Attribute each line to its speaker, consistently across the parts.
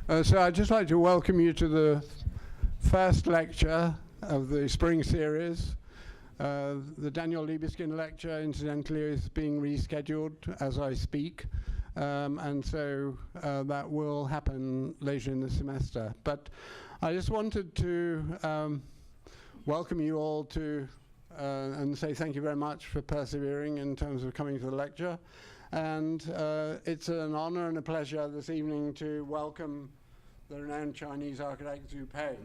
Speaker 1: So I'd just like to welcome you to the first lecture of the spring series. The Daniel Libeskind lecture, incidentally, is being rescheduled as I speak, and so that will happen later in the semester. But I just wanted to welcome you all to and say thank you very much for persevering in terms of coming to the lecture. And it's an honor and a pleasure this evening to welcome the renowned Chinese architect Zhu Pei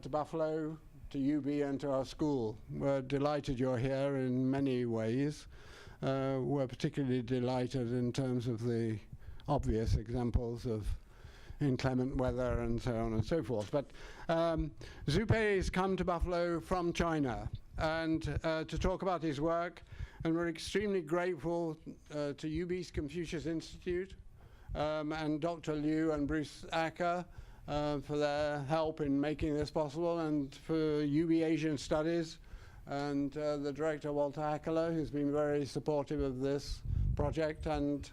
Speaker 1: to Buffalo, to UB, and to our school. We're delighted you're here in many ways. We're particularly delighted in terms of the obvious examples of inclement weather and so on and so forth. But Zhu Pei has come to Buffalo from China and to talk about his work. And we're extremely grateful to UB's Confucius Institute and Dr. Liu and Bruce Acker for their help in making this possible, and for UB Asian Studies and the director Walter Hackler, who's been very supportive of this project. And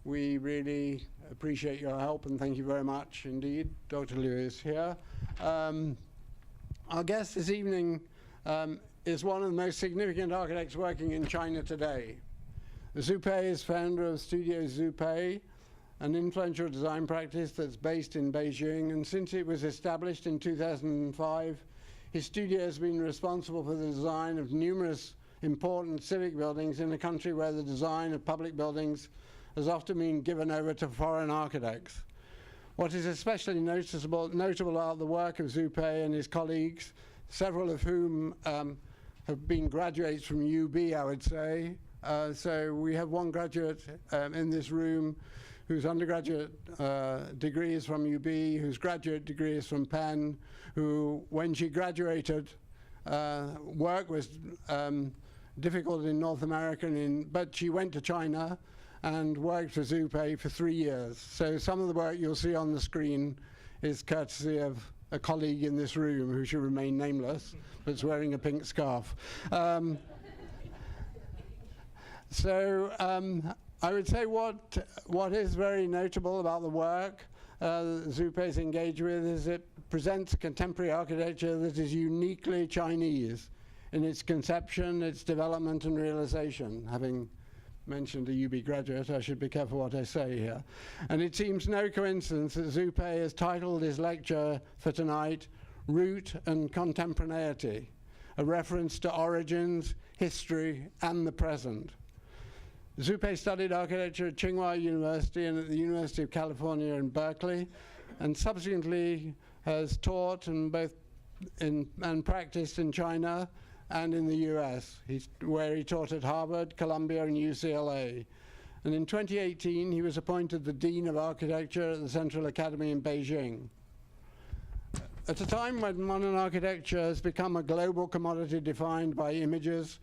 Speaker 1: we really appreciate your help, and thank you very much indeed. Dr. Liu is here. Our guest this evening is one of the most significant architects working in China today. Zhu Pei is founder of Studio Zhu Pei, an influential design practice that's based in Beijing, and since it was established in 2005, his studio has been responsible for the design of numerous important civic buildings in a country where the design of public buildings has often been given over to foreign architects. What is especially notable about the work of Zhu Pei and his colleagues, several of whom have been graduates from UB, I would say. So we have one graduate in this room whose undergraduate degree is from UB, whose graduate degree is from Penn, who, when she graduated, work was difficult in North America, but she went to China and worked for Zhu Pei for 3 years. So some of the work you'll see on the screen is courtesy of a colleague in this room who should remain nameless, but is wearing a pink scarf. I would say what is very notable about the work Zhu Pei is engaged with is it presents contemporary architecture that is uniquely Chinese in its conception, its development and realization. Having mentioned a UB graduate, I should be careful what I say here. And it seems no coincidence that Zhu Pei has titled his lecture for tonight, Root and Contemporaneity, a reference to origins, history, and the present. Zhu Pei studied architecture at Tsinghua University and at the University of California in Berkeley, and subsequently has taught and practiced in China and in the US, where he taught at Harvard, Columbia, and UCLA. And in 2018, he was appointed the Dean of Architecture at the Central Academy in Beijing. At a time when modern architecture has become a global commodity defined by images,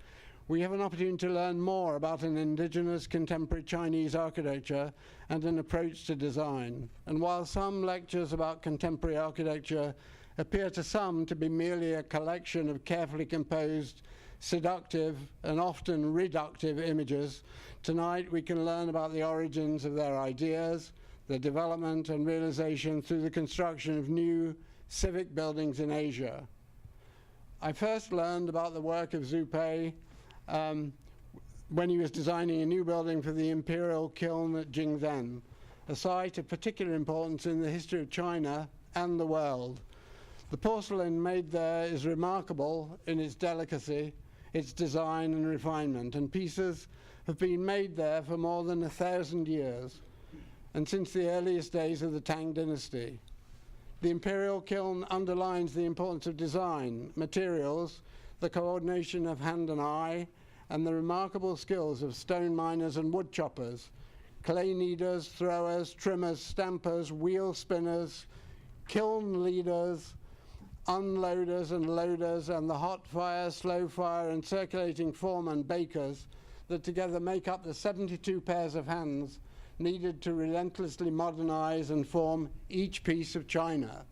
Speaker 1: we have an opportunity to learn more about an indigenous contemporary Chinese architecture and an approach to design. And while some lectures about contemporary architecture appear to some to be merely a collection of carefully composed, seductive, and often reductive images, tonight we can learn about the origins of their ideas, their development and realization through the construction of new civic buildings in Asia. I first learned about the work of Zhu Pei when he was designing a new building for the Imperial Kiln at Jingdezhen, a site of particular importance in the history of China and the world. The porcelain made there is remarkable in its delicacy, its design and refinement, and pieces have been made there for more than 1,000 years, and since the earliest days of the Tang dynasty. The Imperial Kiln underlines the importance of design, materials, the coordination of hand and eye, and the remarkable skills of stone miners and wood choppers, clay kneaders, throwers, trimmers, stampers, wheel spinners, kiln leaders, unloaders and loaders, and the hot fire, slow fire, and circulating foreman bakers that together make up the 72 pairs of hands needed to relentlessly modernize and form each piece of china.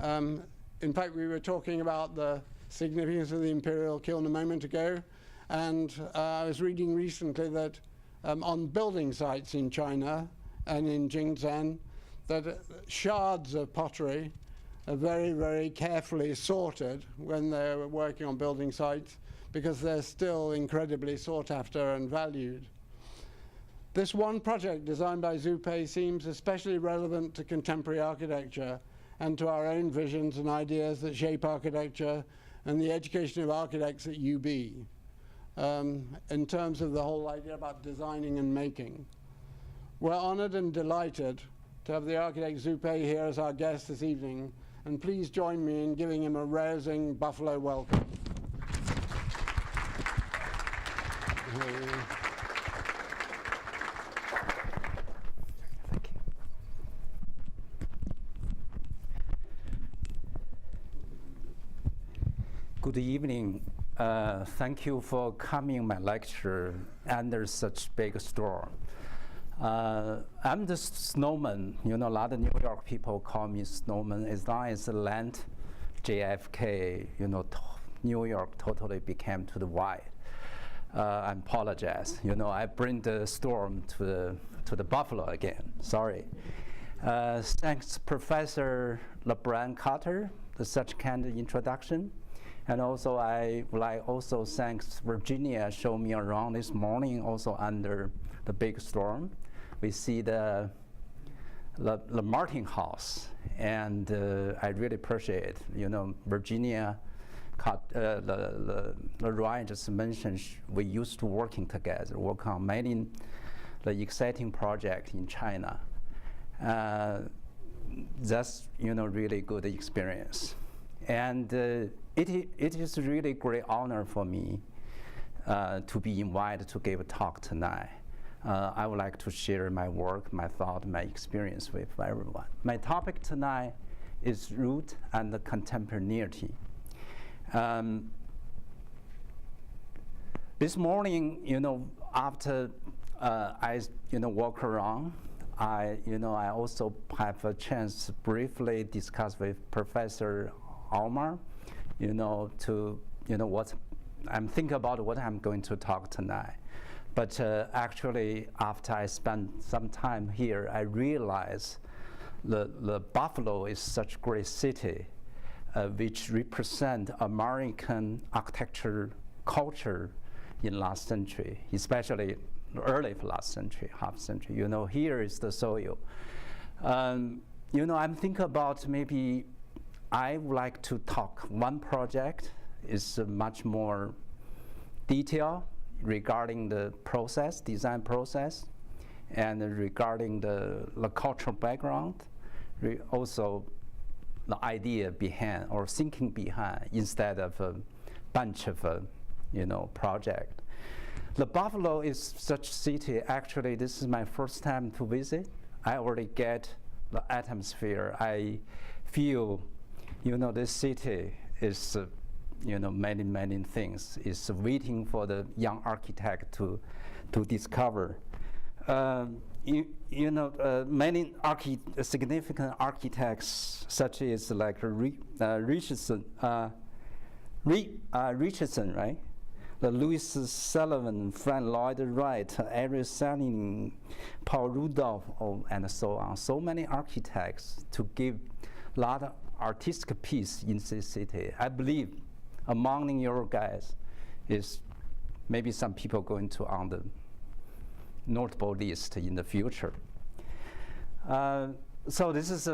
Speaker 1: In fact, we were talking about the significance of the Imperial Kiln a moment ago, and I was reading recently that on building sites in China and in Jingdezhen, that shards of pottery are very, very carefully sorted when they're working on building sites, because they're still incredibly sought after and valued. This one project designed by Zhu Pei seems especially relevant to contemporary architecture and to our own visions and ideas that shape architecture and the education of architects at UB, in terms of the whole idea about designing and making. We're honored and delighted to have the architect Zhu Pei here as our guest this evening, and please join me in giving him a rousing Buffalo welcome.
Speaker 2: Good evening. Thank you for coming my lecture under such big storm. I'm the snowman. You know, a lot of New York people call me snowman. As long as the land, JFK, you know, New York totally became to the white. I apologize. You know, I bring the storm to the Buffalo again. Sorry. Thanks, Professor LeBron Carter, for such kind of introduction. And also, I would like also thanks Virginia show me around this morning, also under the big storm. We see the Martin House, and I really appreciate it. You know, Virginia, Ryan just mentioned we used to working together, work on many the exciting project in China. That's, you know, really good experience. And it is really great honor for me to be invited to give a talk tonight. I would like to share my work, my thought, my experience with everyone. My topic tonight is root and the contemporaneity. This morning, you know, after I, you know, walk around, I also have a chance to briefly discuss with Professor Omar, you know, what I'm thinking about what I'm going to talk tonight. But actually, after I spent some time here, I realized the Buffalo is such a great city, which represent American architecture culture in last century, especially early last century, half century. You know, here is the soil. You know, I'm thinking about maybe I would like to talk one project is much more detail regarding the process, design process, and regarding the cultural background, also the idea behind or thinking behind instead of a bunch of you know, project. The Buffalo is such city. Actually, this is my first time to visit. I already get the atmosphere. I feel, you know, this city is, you know, many things. Is waiting for the young architect to discover. You know, many significant architects, such as like Richardson, right? The Louis Sullivan, Frank Lloyd Wright, Ariel Sanin, Paul Rudolph, and so on. So many architects to give a lot of artistic piece in this city. I believe among your guys is maybe some people going to on the notable list in the future. So this is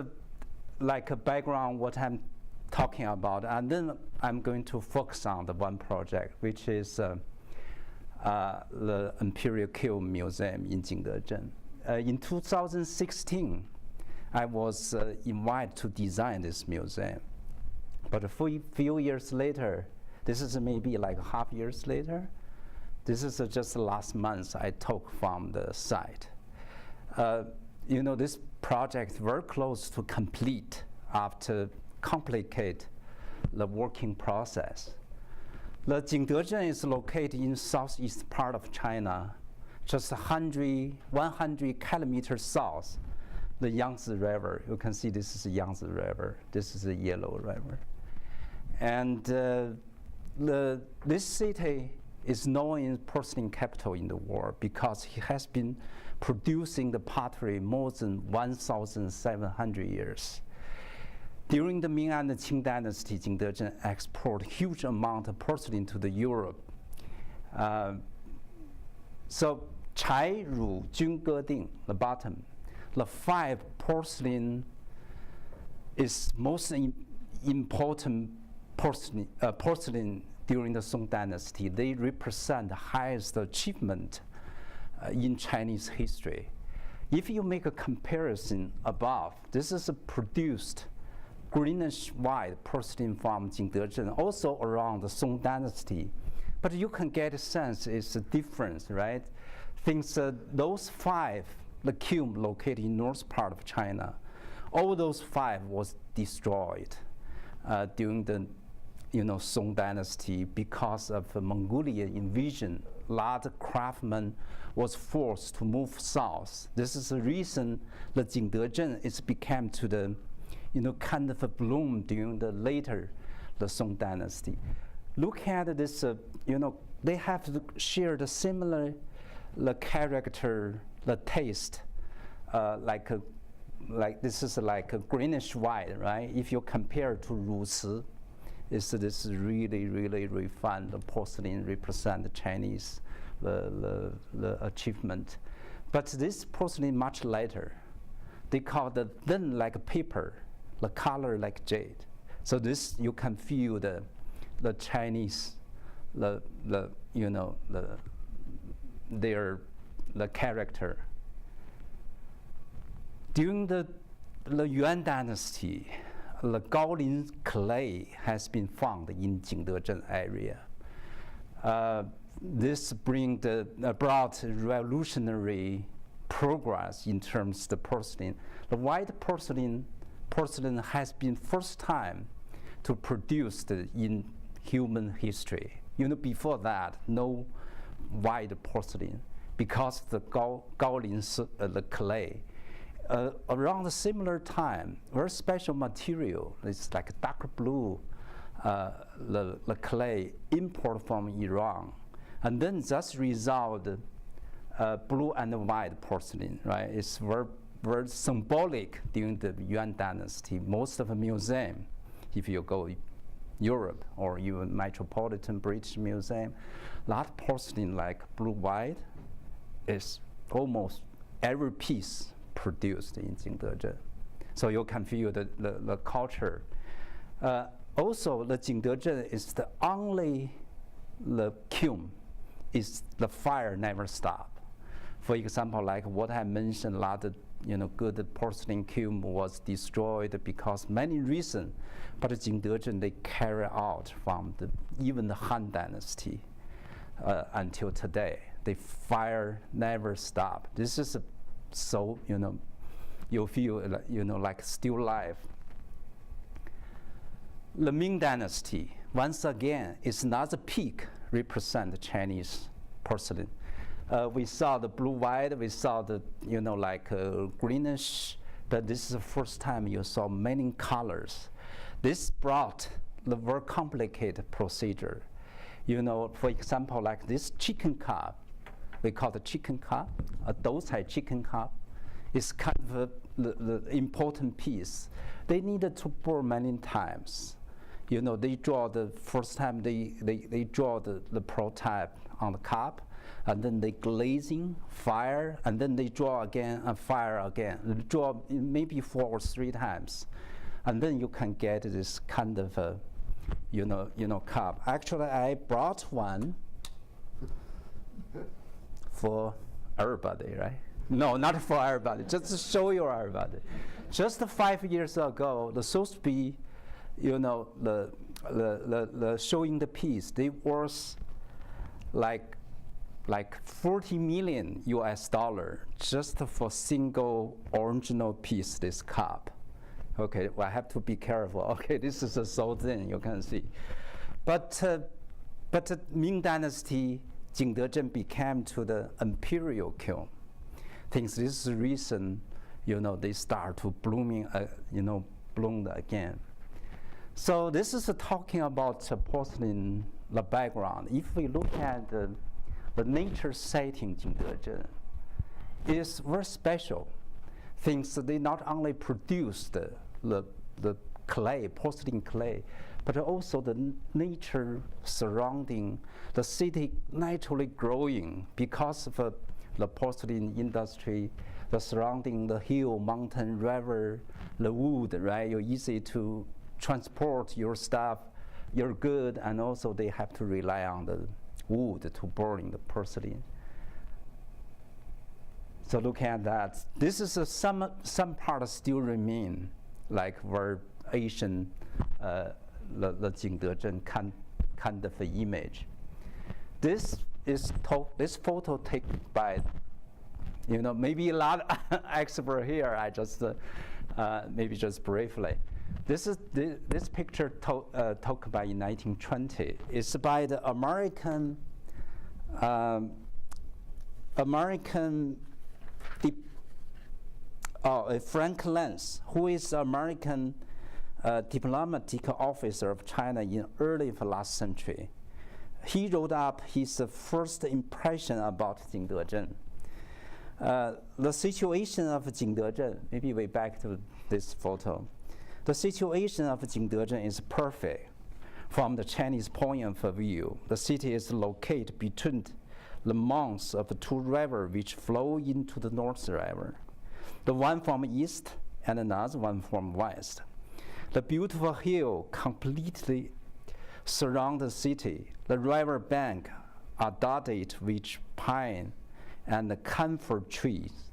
Speaker 2: like a background what I'm talking about, and then I'm going to focus on the one project, which is the Imperial Kiln Museum in Jingdezhen. In 2016, I was invited to design this museum. But a few years later, this is maybe like half years later, this is just last month I took from the site. You know, this project very close to complete after complicate the working process. The Jingdezhen is located in southeast part of China, just 100 kilometers south, the Yangtze River. You can see this is the Yangtze River. This is the Yellow River. And this city is known as porcelain capital in the world because it has been producing the pottery more than 1,700 years. During the Ming and the Qing dynasty, Jingdezhen exported huge amount of porcelain to the Europe. So Chai, Ru, Jun, Ge, Ding, the bottom, the 5 porcelain is most important porcelain during the Song dynasty. They represent the highest achievement in Chinese history. If you make a comparison above, this is a produced greenish white porcelain from Jingdezhen, also around the Song dynasty. But you can get a sense it's a difference, right? Things those 5, the kiln located in north part of China, all those 5 was destroyed during the Song dynasty because of the Mongolian invasion. A lot of craftsmen was forced to move south. This is the reason the Jingdezhen is became to the kind of a bloom during the later the Song dynasty. Look at this, they have shared a similar the character, the taste, like this is like a greenish white, right? If you compare to Ruci, this really, really refined porcelain represent the Chinese the achievement. But this porcelain much lighter. They call the thin like paper, the color like jade. So this you can feel the Chinese the character. During the Yuan dynasty, the Gaolin clay has been found in Jingdezhen area. This brought revolutionary progress in terms of the porcelain. The white porcelain has been first time to produce in human history. Before that, no white porcelain because the Gaolin the clay. Around a similar time, very special material. It's like dark blue, the clay import from Iran, and then just result blue and white porcelain. Right? It's very, very symbolic during the Yuan dynasty. Most of the museum, if you go Europe or even Metropolitan British Museum, that porcelain like blue white is almost every piece produced in Jingdezhen. So you can feel the culture. Also, the Jingdezhen is the only kiln is the fire never stop. For example, like what I mentioned, a lot of good porcelain kiln was destroyed because many reasons. But Jingdezhen they carry out from even the Han dynasty until today. The fire never stop. This is so you feel like still life. The Ming dynasty once again is another peak represent the Chinese porcelain. We saw the blue white, we saw the like greenish, but this is the first time you saw many colors. This brought the very complicated procedure. For example, like this chicken cup, we call the chicken cup, a dou-cai chicken cup, is kind of the important piece. They needed to burn many times. They draw the first time they draw the prototype on the cup, and then they glazing, fire, and then they draw again and fire again. They draw maybe 4 or 3 times, and then you can get this kind of cup. Actually, I brought one for everybody, right? No, not for everybody. Just to show you everybody. Just 5 years ago, the supposed to be, the showing the piece, they worth like 40 million US dollar just for single original piece, this cup. Okay, well, I have to be careful. Okay, this is so thin, you can see. But the Ming dynasty, Jingdezhen became to the Imperial Kiln. This is the reason, they start to bloom again. So this is talking about porcelain, the background. If we look at the nature setting Jingdezhen, is very special. Things they not only produce the clay, porcelain clay, but also the nature surrounding the city naturally growing because of the porcelain industry, the surrounding the hill, mountain, river, the wood, right? You're easy to transport your stuff, your good, and also they have to rely on the wood to burn the porcelain. So look at that. This is some parts still remain, like where Asian, the Jingdezhen kind of image. This photo taken by, maybe a lot of expert here. I just maybe just briefly. This picture taken by in 1920. It's by the American Frank Lentz, who is American diplomatic officer of China in early of last century. He wrote up his first impression about Jingdezhen. The situation of Jingdezhen, maybe way back to this photo. The situation of Jingdezhen is perfect from the Chinese point of view. The city is located between the mouths of two rivers which flow into the North River, the one from east and another one from west. The beautiful hill completely surround the city. The river bank are dotted with pine and camphor trees.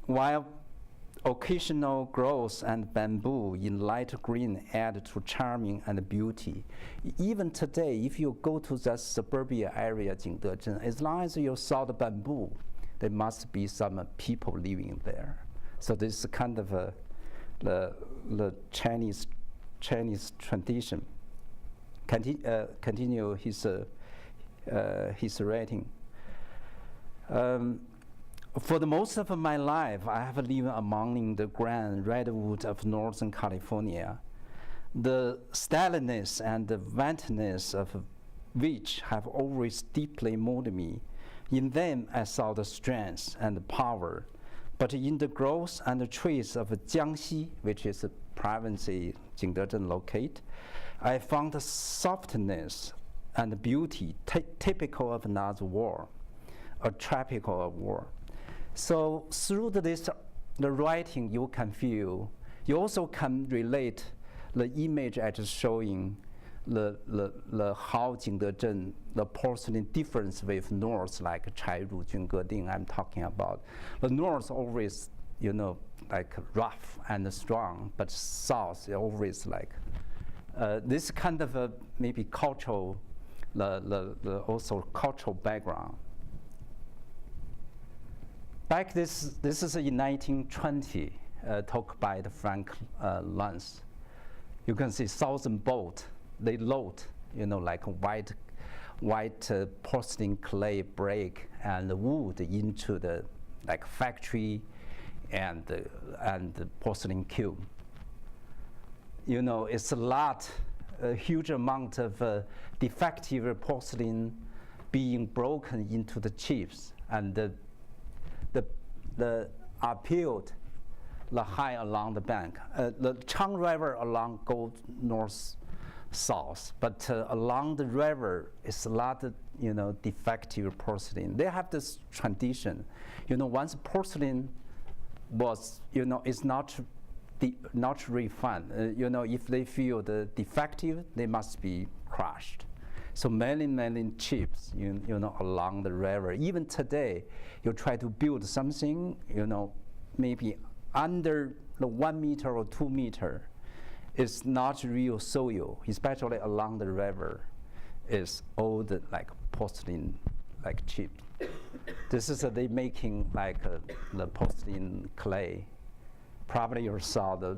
Speaker 2: While occasional growth and bamboo in light green add to charming and beauty. Even today, if you go to that suburbia area, Jingdezhen, as long as you saw the bamboo, there must be some people living there. So this is kind of the Chinese tradition. Continue his writing. For the most of my life, I have lived among the grand redwood of Northern California, the stateliness and the vastness of which have always deeply moved me. In them, I saw the strength and the power, but in the growth and the trees of Jiangxi, which is a province Jingdezhen located, I found the softness and beauty typical of another war, a tropical war. So through the writing, you can feel, you also can relate the image I just showing, the how Jingdezhen, the porcelain difference with North, like Chairu, Jingdezhen I'm talking about. The North always, like rough and strong, but South is always like, this kind of maybe cultural, also cultural background. Back this is in 1920, talk by the Frank Lentz. You can see 1,000 boats, they load, like white porcelain clay brick and wood into the like factory and the porcelain kiln. It's a huge amount of defective porcelain being broken into the chips, and are peeled the high along the bank. The Chang River along goes north-south, but along the river is a lot of defective porcelain. They have this tradition. Once porcelain was is not refined. If they feel the defective, they must be crushed. So many chips, along the river. Even today, you try to build something, maybe under the 1 meter or 2 meter, it's not real soil, especially along the river. It's old like porcelain, like chip. This is they making like the porcelain clay. Probably you saw the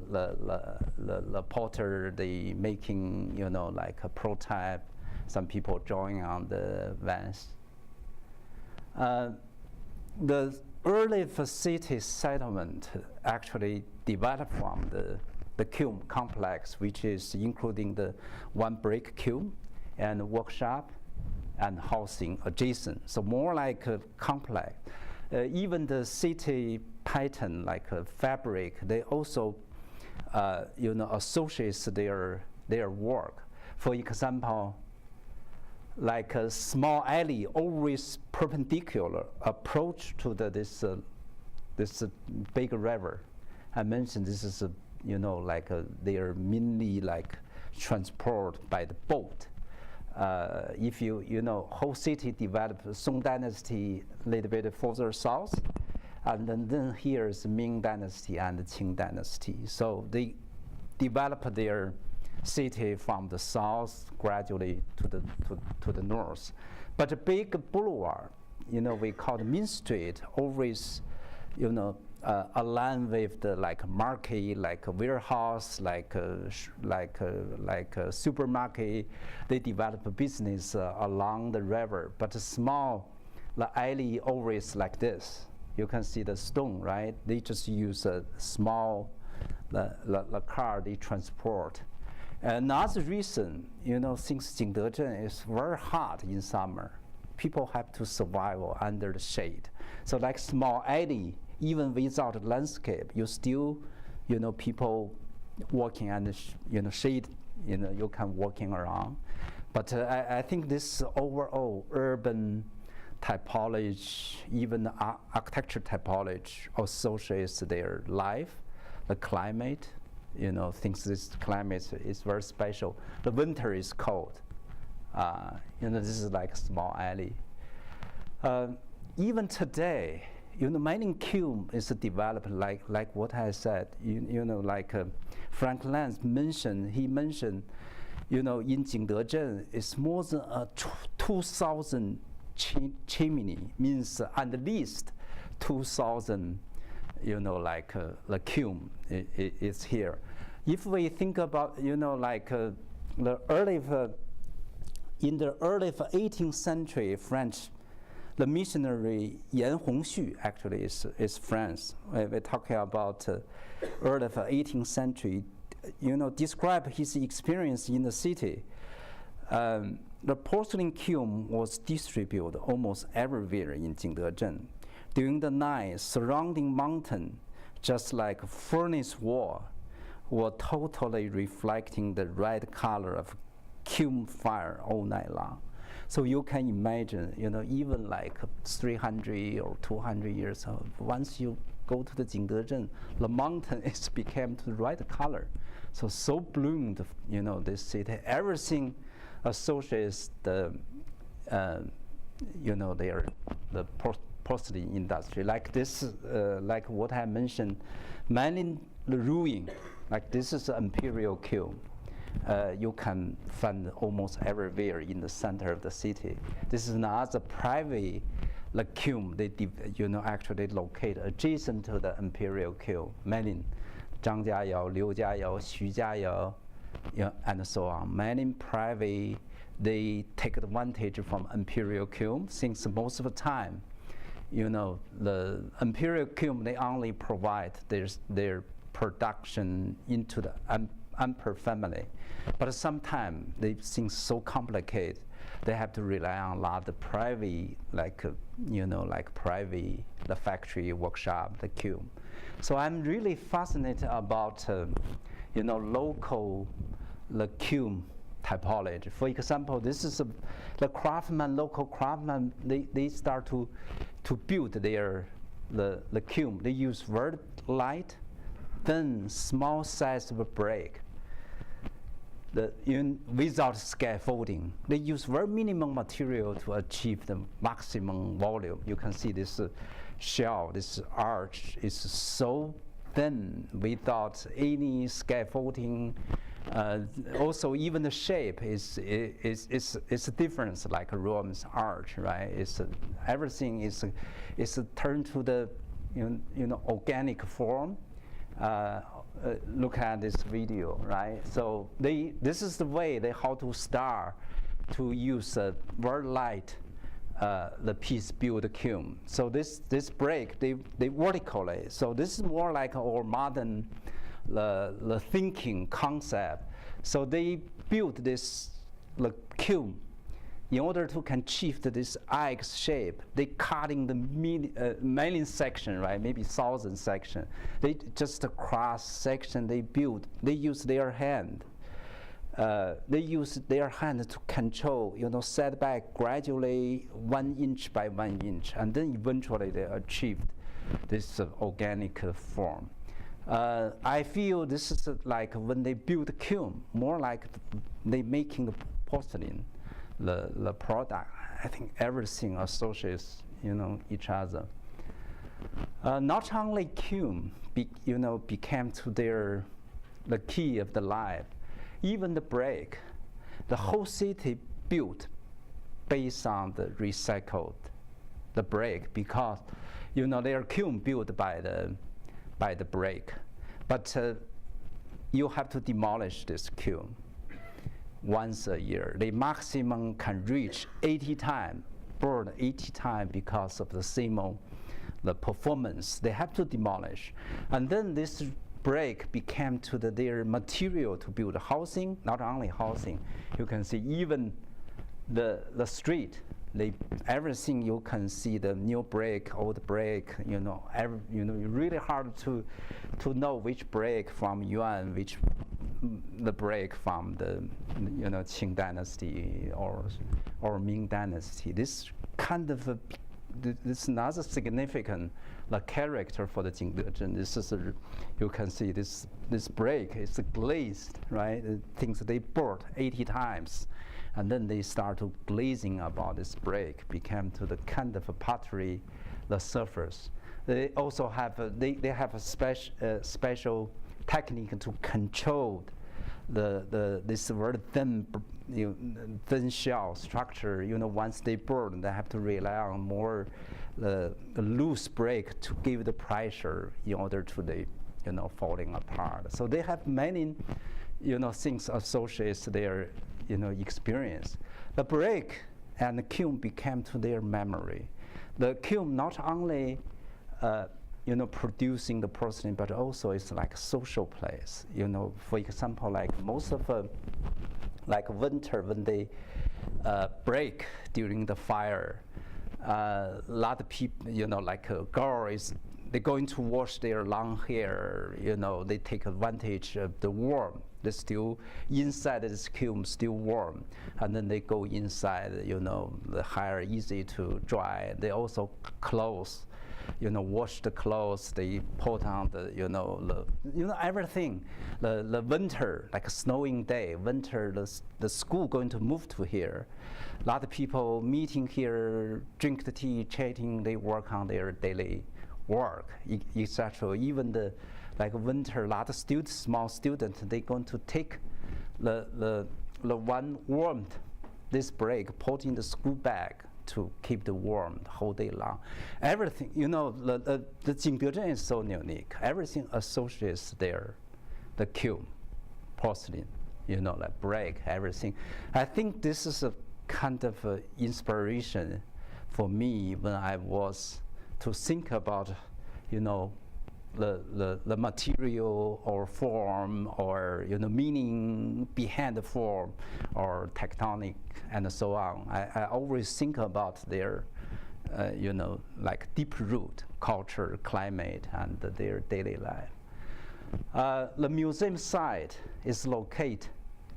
Speaker 2: potter, they making like a prototype. Some people drawing on the Venice. The early city settlement actually developed from the kiln complex, which is including the one brick kiln and workshop and housing adjacent. So more like a complex. even the city pattern, like fabric, they also, associates their work. For example, like a small alley, always perpendicular approach to this big river. I mentioned this is they are mainly like transport by the boat. If whole city developed, Song Dynasty a little bit further south, and then here is Ming Dynasty and the Qing Dynasty. So they developed their city from the south gradually to the north. But a big boulevard, we call the Main Street, always, aligned with the like market, like a warehouse, like a supermarket. They develop a business along the river. But the alley always like this. You can see the stone, right? They just use a small the car they transport. Another reason, since Jingdezhen is very hot in summer, people have to survive under the shade. So like small alley, even without landscape, you still, people walking under, shade, you can walking around. But I think this overall urban typology, even architecture typology, associates their life, the climate. Thinks this climate is very special. The winter is cold. This is like a small alley. Even today, mining kiln is developed like what I said. Frank Lanz mentioned. He mentioned, in Jingdezhen, it's more than 2,000 chimney, means at least 2,000. The kiln is here. If we think about, in the early 18th century French, the missionary Yan Hongxu actually is France. We're talking about early 18th century. Describe his experience in the city. The porcelain kiln was distributed almost everywhere in Jingdezhen. During the night, surrounding mountain, just like a furnace wall, were totally reflecting the red color of kiln fire all night long. So you can imagine, even like 300 or 200 years old, once you go to the Jingdezhen, the mountain became the red color. So bloomed, this city. Everything associates the, the porcelain industry, like this, like what I mentioned, mainly the ruin, like this is an Imperial Kiln. You can find almost everywhere in the center of the city. This is another private kiln. They, actually locate adjacent to the Imperial Kiln. Many, Zhang Jiayao, Liu Jiayao, Xu Jiayao, and so on. Many private, they take advantage from Imperial Kiln, since most of the time, the Imperial Kiln, they only provide their production into the Emperor family. But sometimes they things so complicated, they have to rely on a lot of private, private, the factory, workshop, the kiln. So I'm really fascinated about, local, the kiln typology. For example, this is the craftsman, local craftsman, they start to build the kiln. They use very light, thin, small size of brick. Without scaffolding. They use very minimum material to achieve the maximum volume. You can see this shell, this arch is so thin without any scaffolding. Also, even the shape is a difference, like a Rome's arch, right? Everything is turned to the organic form. Look at this video, right? So this is the way how to start to use very light the piece build kiln. So this brick they vertically. So this is more like our modern the thinking concept. So they built this kiln in order to achieve this X shape, they cutting the million section, right? Maybe 1,000 section. They just cross section. They build. They use their hand. They use their hand to control, setback gradually 1 inch by 1 inch, and then eventually they achieved this organic form. I feel this is like when they build a kiln, more like they making the porcelain, the product. I think everything associates, each other. Not only kiln, became to the key of the life. Even the brick, the whole city built based on the recycled the brick, because their kiln built by the brick, but you have to demolish this kiln once a year. They maximum can reach 80 times, burn 80 times because of the performance. They have to demolish, and then this brick became to their material to build housing. Not only housing, you can see even the street. Everything you can see, the new brick, old brick. Really hard to know which brick from Yuan, which the brick from the Qing dynasty or Ming dynasty. This kind of this is another significant character for the Jingdezhen. This is you can see this brick is glazed, right? Things they burnt 80 times, and then they start to glazing about this brick, became to the kind of a pottery, the surface. They also have they have a special technique to control this very thin thin shell structure. Once they burn, they have to rely on more the loose brick to give the pressure in order to falling apart. So they have many things associated to their experience. The brick and the kiln became to their memory. The kiln not only producing the porcelain, but also it's like a social place. For example, like most of like winter when they break during the fire, a lot of people, like a girl they're going to wash their long hair. They take advantage of the warm. They're still inside this kiln, still warm, and then they go inside. The hair easy to dry. They also clothes. Wash the clothes. They put on the everything. The winter, like a snowing day, winter, the school going to move to here. A lot of people meeting here, drink the tea, chatting. They work on their daily work, etc. Even the winter, a lot of students, small students, they going to take the one warmth, this break, put in the school bag to keep the warm the whole day long. Everything, the Jingdezhen is so unique. Everything associates there, the kiln, porcelain, like brick, everything. I think this is a kind of inspiration for me when I was to think about, the material or form or meaning behind the form or tectonic and so on. I always think about their like deep root culture, climate, and their daily life. The museum site is located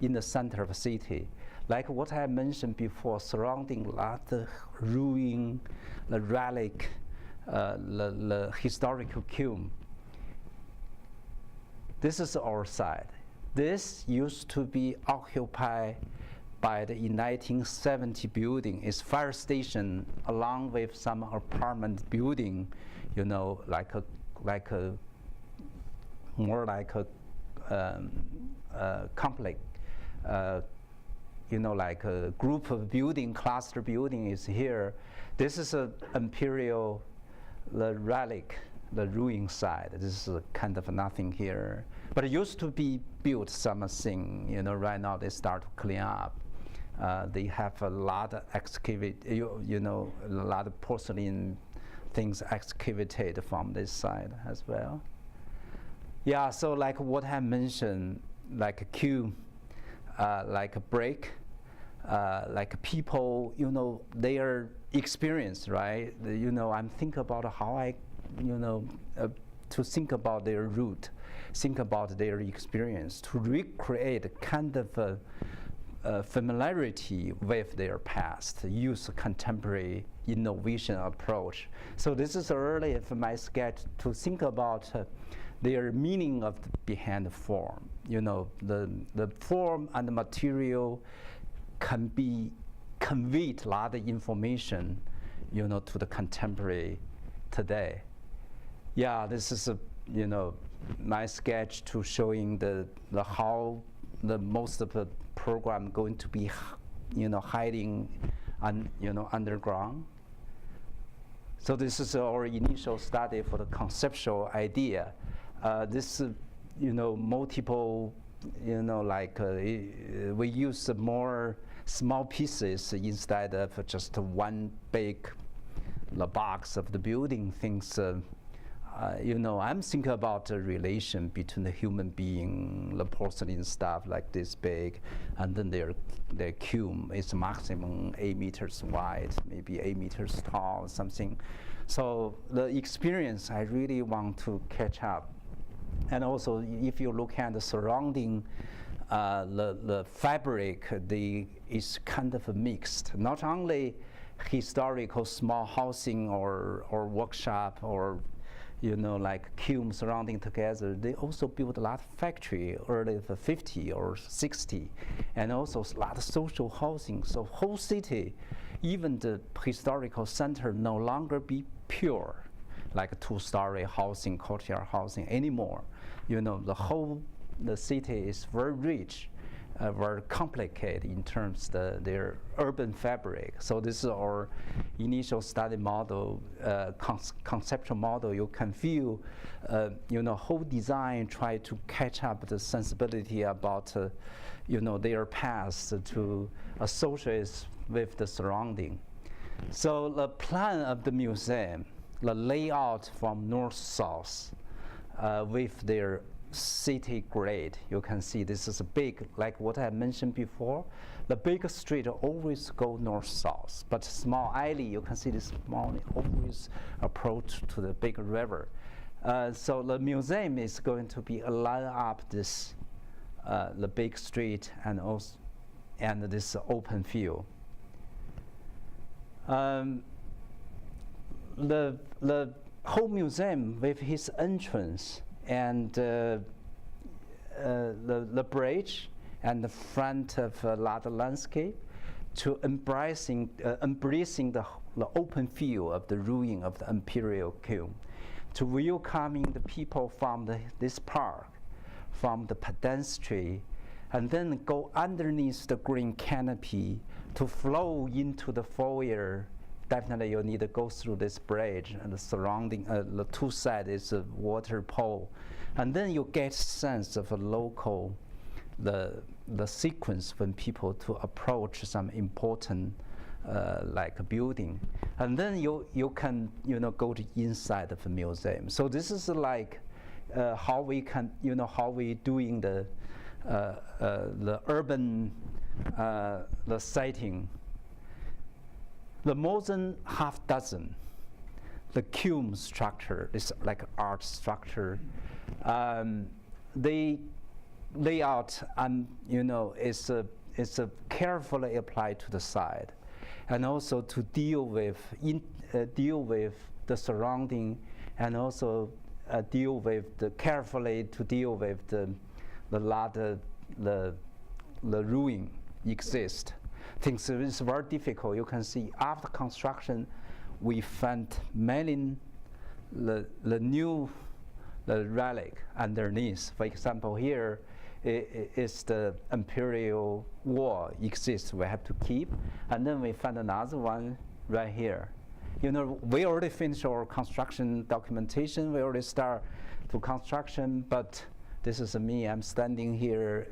Speaker 2: in the center of the city. Like what I mentioned before, surrounding a lot of ruin, the relic, the historical kiln. This is our side. This used to be occupied by the 1970 building. It's fire station along with some apartment building, like a more like a complex, like a group of building, cluster building is here. This is an imperial, the relic, the ruin side. This is kind of nothing here. But it used to be built something, right now they start to clean up. They have a lot of a lot of porcelain things excavated from this side as well. Yeah, so like what I mentioned, like a kiln, like a brick, like people, their experience, right? I'm thinking about how I, to think about their root, think about their experience, to recreate a kind of familiarity with their past, use a contemporary innovation approach. So this is early for my sketch to think about their meaning of behind the form. The form and the material can be conveyed a lot of information, to the contemporary today. Yeah, this is my sketch to showing the how the most of the program going to be, hiding, underground. So this is our initial study for the conceptual idea. This, multiple, we use more small pieces instead of just one big box of the building things. I'm thinking about the relation between the human being, the porcelain stuff like this big, and then their cube is maximum 8 meters wide, maybe 8 meters tall, something. So the experience I really want to catch up. And also, if you look at the surrounding, the fabric, is kind of mixed. Not only historical small housing or workshop or like kiln surrounding together, they also built a lot of factory early the 50 or 60, and also a lot of social housing. So whole city, even the historical center, no longer be pure, like a two-story housing, courtyard housing anymore. The city is very rich, very complicated in terms of their urban fabric. So this is our initial study model, conceptual model. You can feel, whole design try to catch up the sensibility about, their past to associate with the surrounding. So the plan of the museum, the layout from north-south, with their city grade, you can see this is a big, like what I mentioned before. The big street always go north-south, but small alley, you can see this small always approach to the big river. So the museum is going to be line up this, the big street and also this open field. The whole museum with his entrance and the bridge and the front of a lot of landscape, to embracing the open field of the ruin of the Imperial Kiln, to welcoming the people from this park, from the pedestry, and then go underneath the green canopy to flow into the foyer. Definitely you need to go through this bridge, and the surrounding, the two sides is a water pole. And then you get sense of a local, the sequence when people to approach some important like a building. And then you can, go to inside of the museum. So this is like how we can, how we doing the urban, the siting. The more than half dozen, the kiln structure is like art structure. They layout and is carefully applied to the side, and also to deal with the surrounding, and also carefully to deal with the ruin exist. Things is very difficult. You can see after construction, we found many the new relic underneath. For example, here is the imperial wall exists. We have to keep, and then we found another one right here. We already finished our construction documentation. We already start to construction, but this is me. I'm standing here.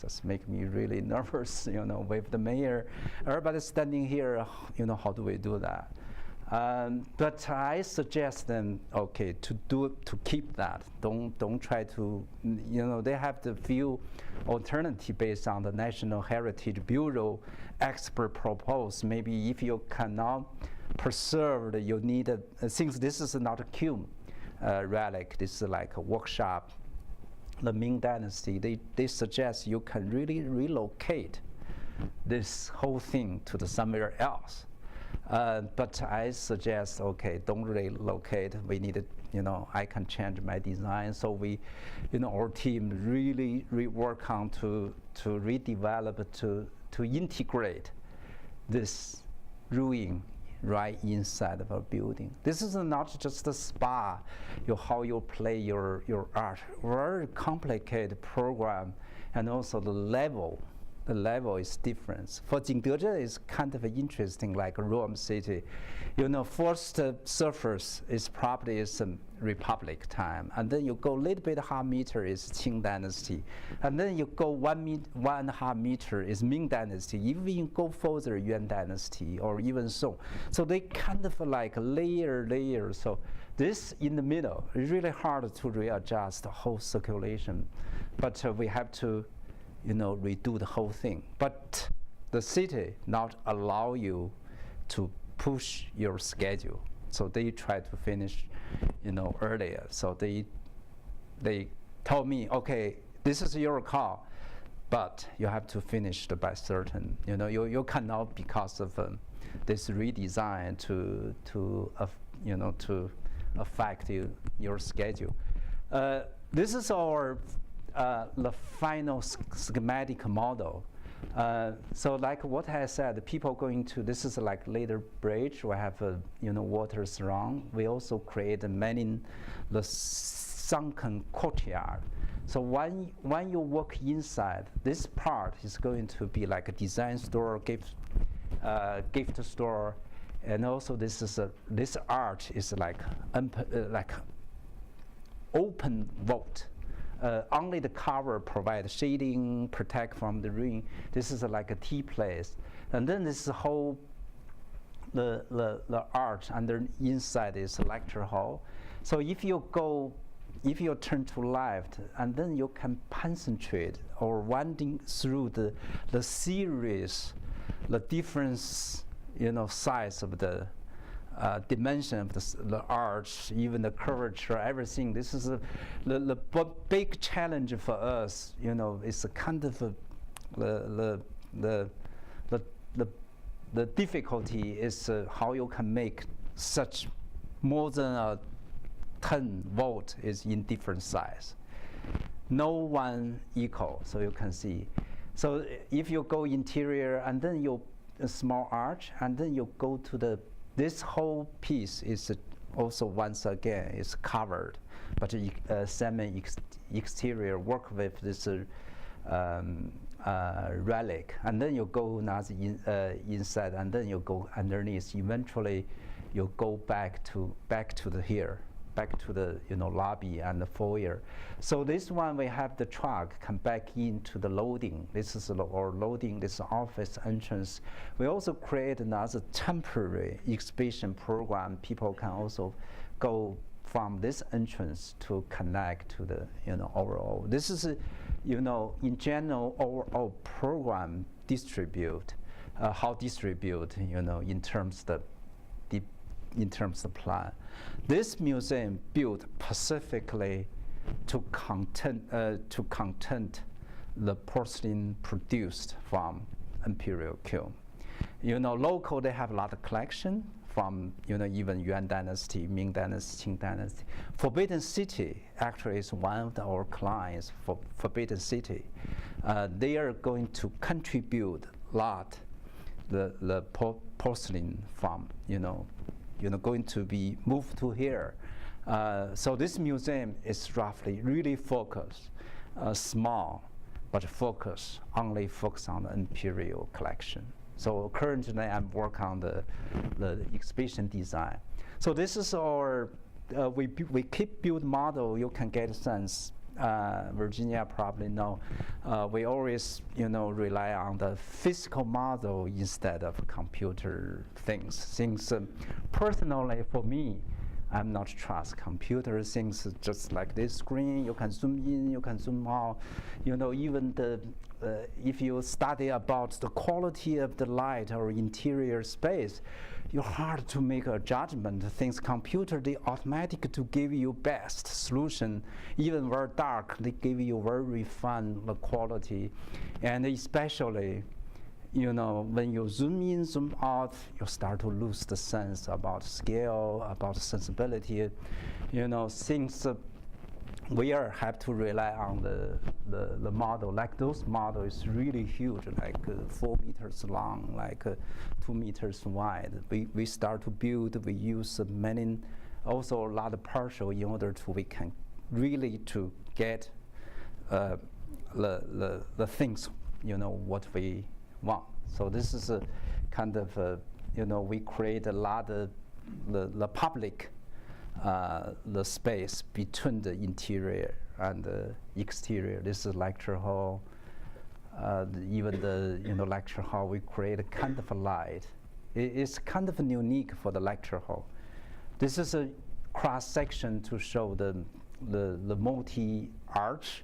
Speaker 2: That's make me really nervous, with the mayor. Everybody's standing here, how do we do that? But I suggest them, okay, to keep that. Don't try to, they have the few alternative based on the National Heritage Bureau expert propose. Maybe if you cannot preserve, you need, since this is not a kiln relic, this is like a workshop, the Ming Dynasty, they suggest you can really relocate this whole thing to the somewhere else. But I suggest, okay, don't relocate. We need it, I can change my design. So we, our team really work on to redevelop, to integrate this ruin right inside of a building. This is not just a spa, how you play your art. Very complicated program, and also the level is different. For Jingdezhen, it's kind of interesting, like Rome city. First surface is probably some Republic time, and then you go a little bit half meter is Qing Dynasty, and then you go 1.5 meter is Ming Dynasty. Even you go further, Yuan Dynasty, or even so. So they kind of like layer. So this in the middle is really hard to readjust the whole circulation, but we have to redo the whole thing. But the city not allow you to push your schedule. So they try to finish, earlier. So they told me, okay, this is your call, but you have to finish it by certain. You cannot, because of this redesign to affect your schedule. This is our the final schematic model. So like what I said, people going to, this is like later bridge, we have water surround. We also create the sunken courtyard. So when you walk inside, this part is going to be like a design store, gift store, and also this art is like open vault. Only the cover provides shading, protect from the rain. This is like a tea place. And then this whole, the art under inside is a lecture hall. So if you turn to left, and then you can concentrate or winding through the series, the difference, size of the dimension of the arch, even the curvature, everything. This is the big challenge for us. It's a kind of the difficulty is how you can make such more than 10 volt is in different size. No one equal, so you can see. So if you go interior and then you a small arch, and then you go to this whole piece is also once again is covered, but semi-exterior work with this relic, and then you go inside, and then you go underneath. Eventually, you go back to the lobby and the foyer. So this one we have the truck come back into the loading. This is our loading. This office entrance. We also create another temporary exhibition program. People can also go from this entrance to connect to the overall. This is in general our program distribute how distribute in terms of plan. This museum built specifically to content the porcelain produced from Imperial Kiln. Local they have a lot of collection from even Yuan Dynasty, Ming Dynasty, Qing Dynasty. Forbidden City actually is one of our clients for Forbidden City. They are going to contribute a lot the porcelain from going to be moved to here. So this museum is roughly really focused, small, but only focus on the imperial collection. So currently I'm working on the exhibition design. So this is our, we keep build model, you can get a sense. Virginia probably know, we always, rely on the physical model instead of computer things. Since personally for me, I'm not trust computer things just like this screen. You can zoom in, you can zoom out. Even if you study about the quality of the light or interior space, you're hard to make a judgment. Things computer, they automatic to give you best solution. Even very dark, they give you very refined quality. And especially, when you zoom in, zoom out, you start to lose the sense about scale, about sensibility. Things we have to rely on the model. Like those models is really huge, like 4 meters long, like 2 meters wide. We start to build, we use many, also a lot of partial in order to we can really to get the things, what we want. So this is a kind of, we create a lot of the public, the space between the interior and the exterior. This is lecture hall. Even the lecture hall, we create a kind of a light. It's kind of unique for the lecture hall. This is a cross section to show the multi-arch.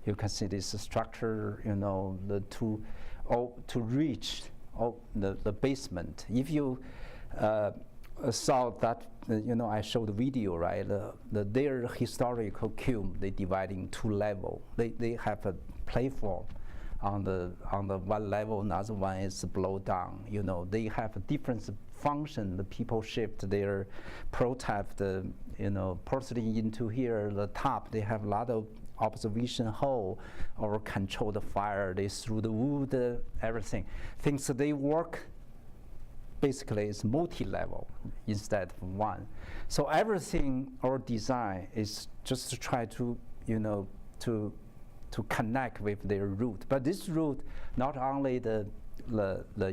Speaker 2: You can see this structure, to reach the basement. If you saw that, I showed the video, right? Their historical kiln, they divide in 2 levels. They have a platform on the one level, another one is below down. They have a different function. The people shift their prototype, porcelain into here. The top, they have a lot of observation hole or control the fire. They through the wood, everything. Things they work basically is multi-level instead of one. So everything our design is just to try to, to connect with their root. But this root, not only the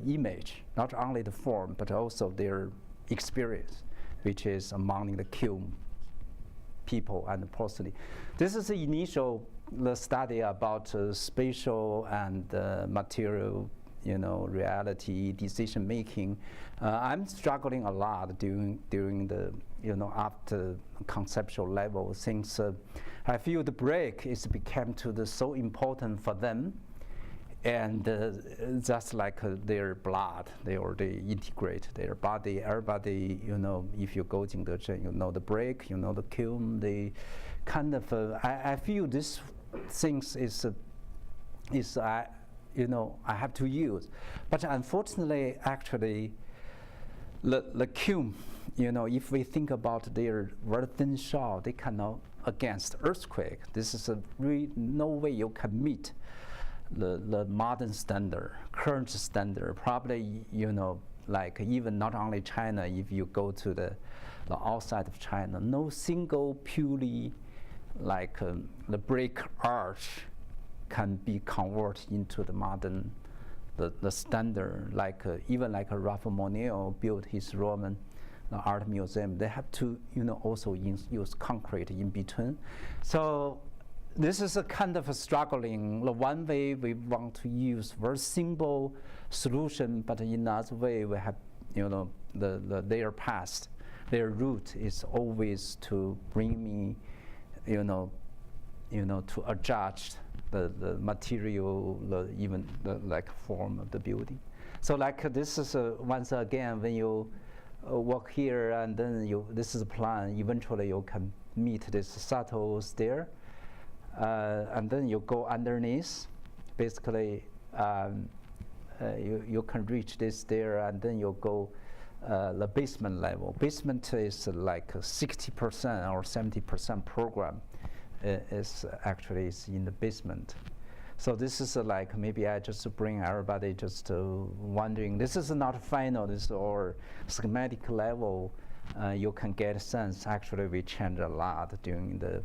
Speaker 2: image, not only the form, but also their experience, which is among the kiln people and the porcelain. This is the initial study about spatial and material, reality, decision making. I'm struggling a lot during the, after conceptual level, since I feel the break is became so important for them, and just like their blood, they already integrate their body. Everybody, if you go Jingdezhen, the break, the kiln, they kind of. I feel this things is I have to use, but unfortunately, actually, the kiln, if we think about their very thin shell, they cannot against earthquake. This is no way you can meet the modern standard, current standard. Probably, like even not only China, if you go to the outside of China, no single purely like the brick arch can be converted into the modern, the standard. Like even like Raphael Moneo built his Roman art museum, they have to also use concrete in between. So this is a kind of a struggling. The one way we want to use very simple solution, but in another way we have their past, their root is always to bring me to adjust the material, even the like form of the building. So like this is once again when you walk here and then this is a plan. Eventually you can meet this subtle stair, and then you go underneath. Basically, you can reach this stair and then you go the basement level. Basement is like 60% or 70% program is actually in the basement. So this is like maybe I just bring everybody just wondering. This is not final. This is our schematic level. You can get a sense. Actually, we change a lot during the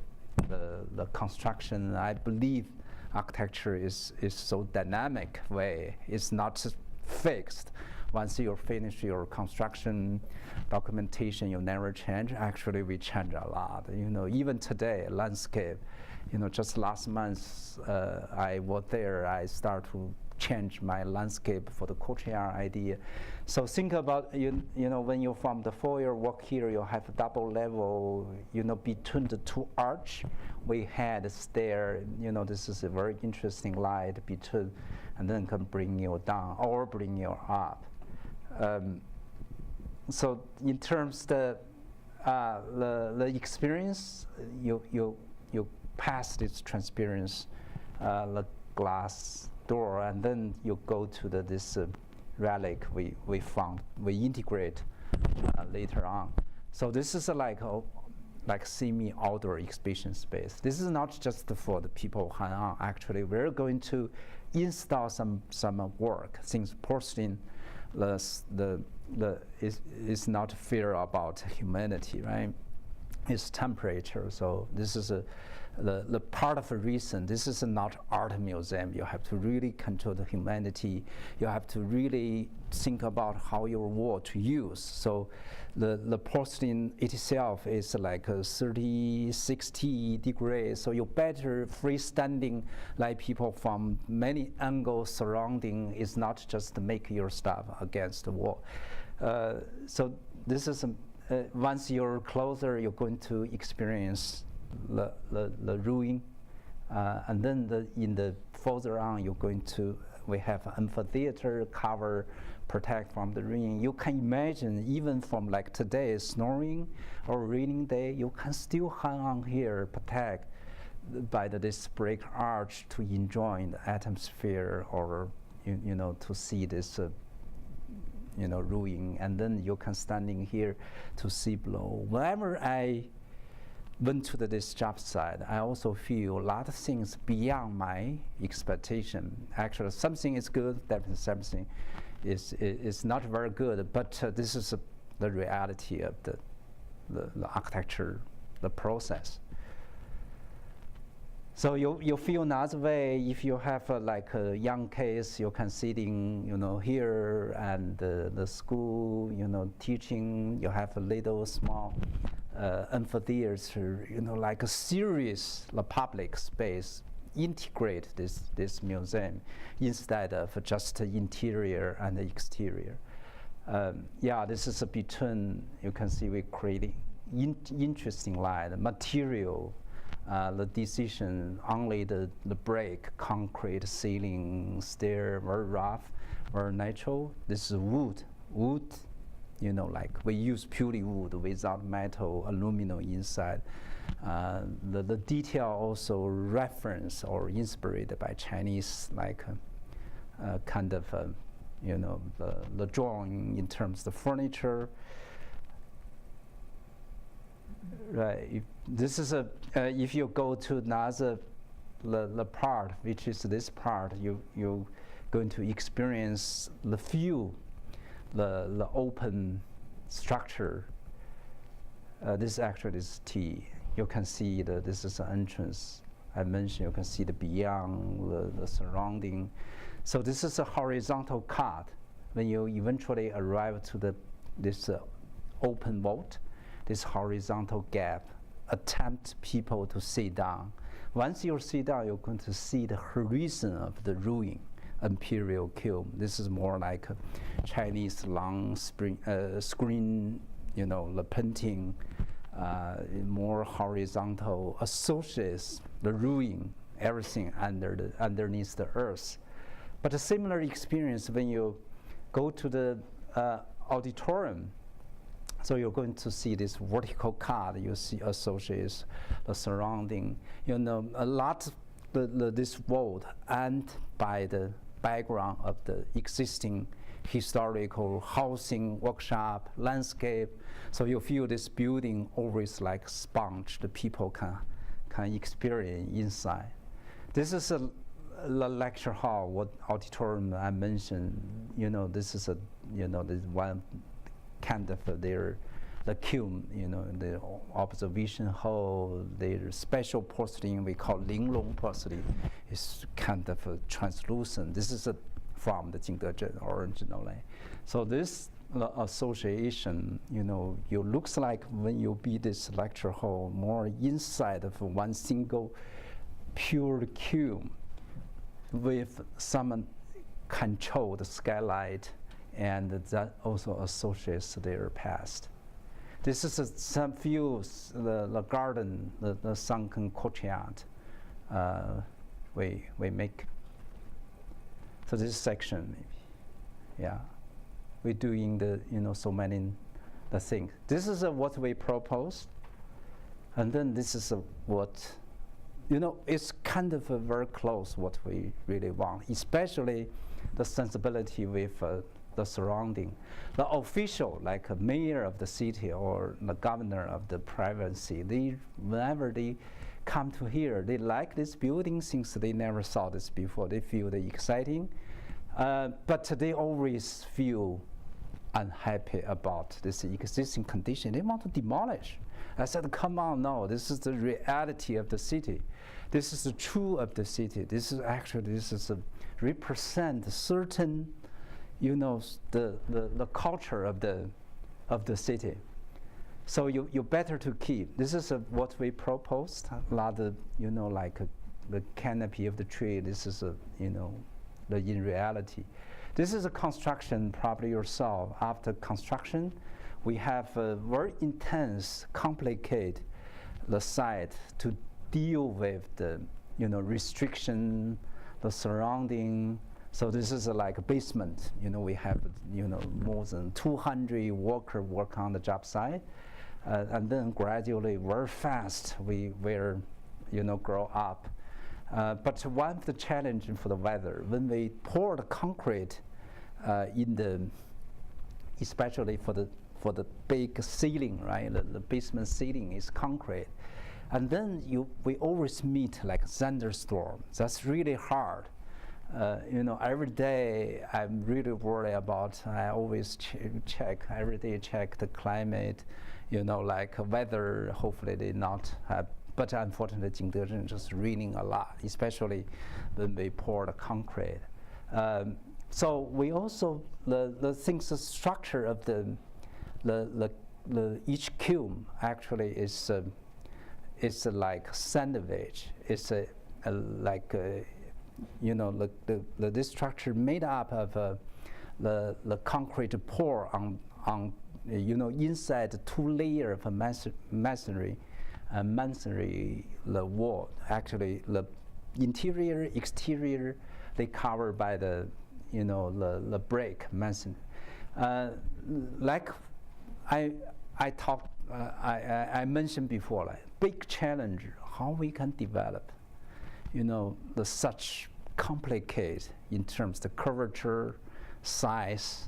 Speaker 2: construction. I believe architecture is so dynamic way. It's not fixed. Once you finish your construction documentation, you never change. Actually, we change a lot. Even today, landscape just last month I was there, I start to change my landscape for the courtyard idea. So think about, when you from the foyer walk here, you have a double level, between the two arch, we had a stair, this is a very interesting light between, and then can bring you down or bring you up. So in terms of the experience, you pass this transparency, the glass door, and then you go to this relic we found, we integrate later on. So this is like semi-outdoor exhibition space. This is not just for the people hang on. Actually, we're going to install some work, since porcelain is not fear about humanity, right? It's temperature. So this is the part of the reason. This is not art museum. You have to really control the humanity. You have to really think about how your wall to use. So the porcelain itself is like 30, 60 degrees. So you better freestanding, like people from many angles surrounding, is not just to make your stuff against the wall. So this is once you're closer, you're going to experience the ruin, and then in the further on, you're going to, we have amphitheater cover, protect from the rain. You can imagine, even from like today, snowing or raining day, you can still hang on here, protect by this break arch to enjoy the atmosphere, or to see this ruin, and then you can standing here to see below. Whenever I went to this job site, I also feel a lot of things beyond my expectation. Actually, something is good, definitely something is not very good, but this is the reality of the architecture, the process. So you feel another way if you have like a young kids, you can sitting here, and the school teaching, you have a little small amphitheater, like a serious public space. Integrate this museum instead of just interior and exterior. This is between, you can see we're creating interesting light, material, the decision, only the brick, concrete, ceiling, stair, very rough, very natural. This is wood, like we use purely wood without metal, aluminum inside. The detail also reference or inspired by Chinese, like kind of the drawing in terms of the furniture. Right. This is if you go to another the part, which is this part, you're going to experience the view, the open structure. This actually is T. You can see this is an entrance. I mentioned you can see the beyond, the surrounding. So this is a horizontal cut. When you eventually arrive to this open vault, this horizontal gap, attempt people to sit down. Once you sit down, you're going to see the horizon of the ruin, Imperial Kiln. This is more like a Chinese long screen, the painting, more horizontal, associates the ruin, everything underneath the earth. But a similar experience when you go to the auditorium. So you're going to see this vertical cut. You see associates the surrounding. A lot this vault, and by the background of the existing historical housing, workshop, landscape. So you feel this building always like sponge. The people can experience inside. This is the lecture hall, what auditorium I mentioned. This is this one kind of the kiln, the observation hall, the special porcelain we call Linglong porcelain is kind of translucent. This is from the Jingdezhen originally. So this association, you looks like when you be this lecture hall more inside of one single pure kiln with some controlled skylight, and that also associates their past. This is some views, the garden, the sunken courtyard we make. So this section, maybe, yeah, we're doing the so many the things. This is what we propose, and then this is what it's kind of very close what we really want, especially the sensibility with the surrounding. The official, like a mayor of the city or the governor of the province, whenever they come to here, they like this building since they never saw this before. They feel exciting, but they always feel unhappy about this existing condition. They want to demolish. I said, come on, no, this is the reality of the city. This is the truth of the city. This is represent certain, the culture of the city. So you better to keep. This is what we proposed. A lot of, like the canopy of the tree. This is the in reality. This is a construction, probably yourself. After construction, we have a very intense, complicated the site to deal with the restriction, the surrounding. So this is like a basement. We have more than 200 workers work on the job site, and then gradually, very fast, we will grow up. But one of the challenges for the weather, when we pour the concrete especially for the big ceiling, right? The basement ceiling is concrete, and then we always meet like a thunderstorm. That's really hard. Every day I'm really worried about. I always check every day. Check the climate, like weather. Hopefully they not have. But unfortunately, Jingdezhen just raining a lot, especially when we pour the concrete. So we also the things, the structure of the each kiln actually is like sandwich. It's this structure made up of the concrete pour on inside 2 layers of masonry the wall. Actually, the interior, exterior, they cover by the the brick mason. Like I mentioned before, like big challenge how we can develop the such complicated in terms of the curvature, size,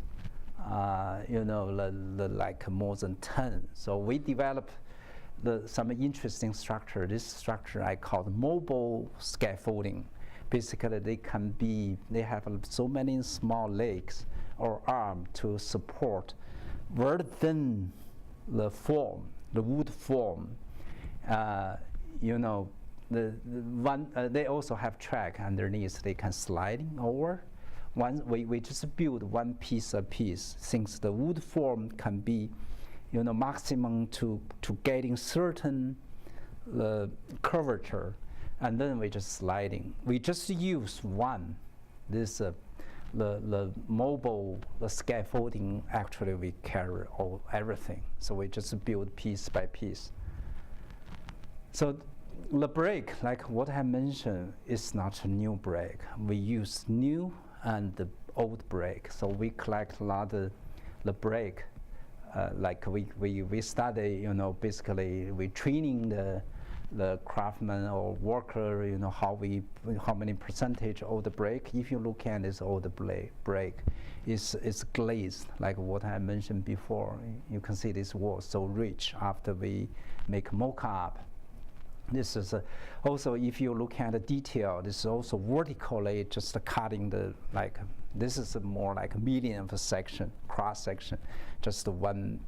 Speaker 2: the like more than 10. So we develop some interesting structure. This structure I call the mobile scaffolding. Basically, they have so many small legs or arms to support very thin the form, the wood form. They also have track underneath. They can sliding over. We just build one piece a piece, since the wood form can be maximum to getting certain curvature, and then we just sliding. We just use one. This the mobile scaffolding. Actually, we carry everything. So we just build piece by piece. So the brick, like what I mentioned, is not a new brick. We use new and the old brick. So we collect a lot of the brick. Like we study, basically we training the craftsman or worker, how many percentage of the brick. If you look at this old brick, it's glazed, like what I mentioned before. You can see this wall so rich after we make mock-up. This is also, if you look at the detail, this is also vertically just cutting this is more like a medium of a section, cross section, just one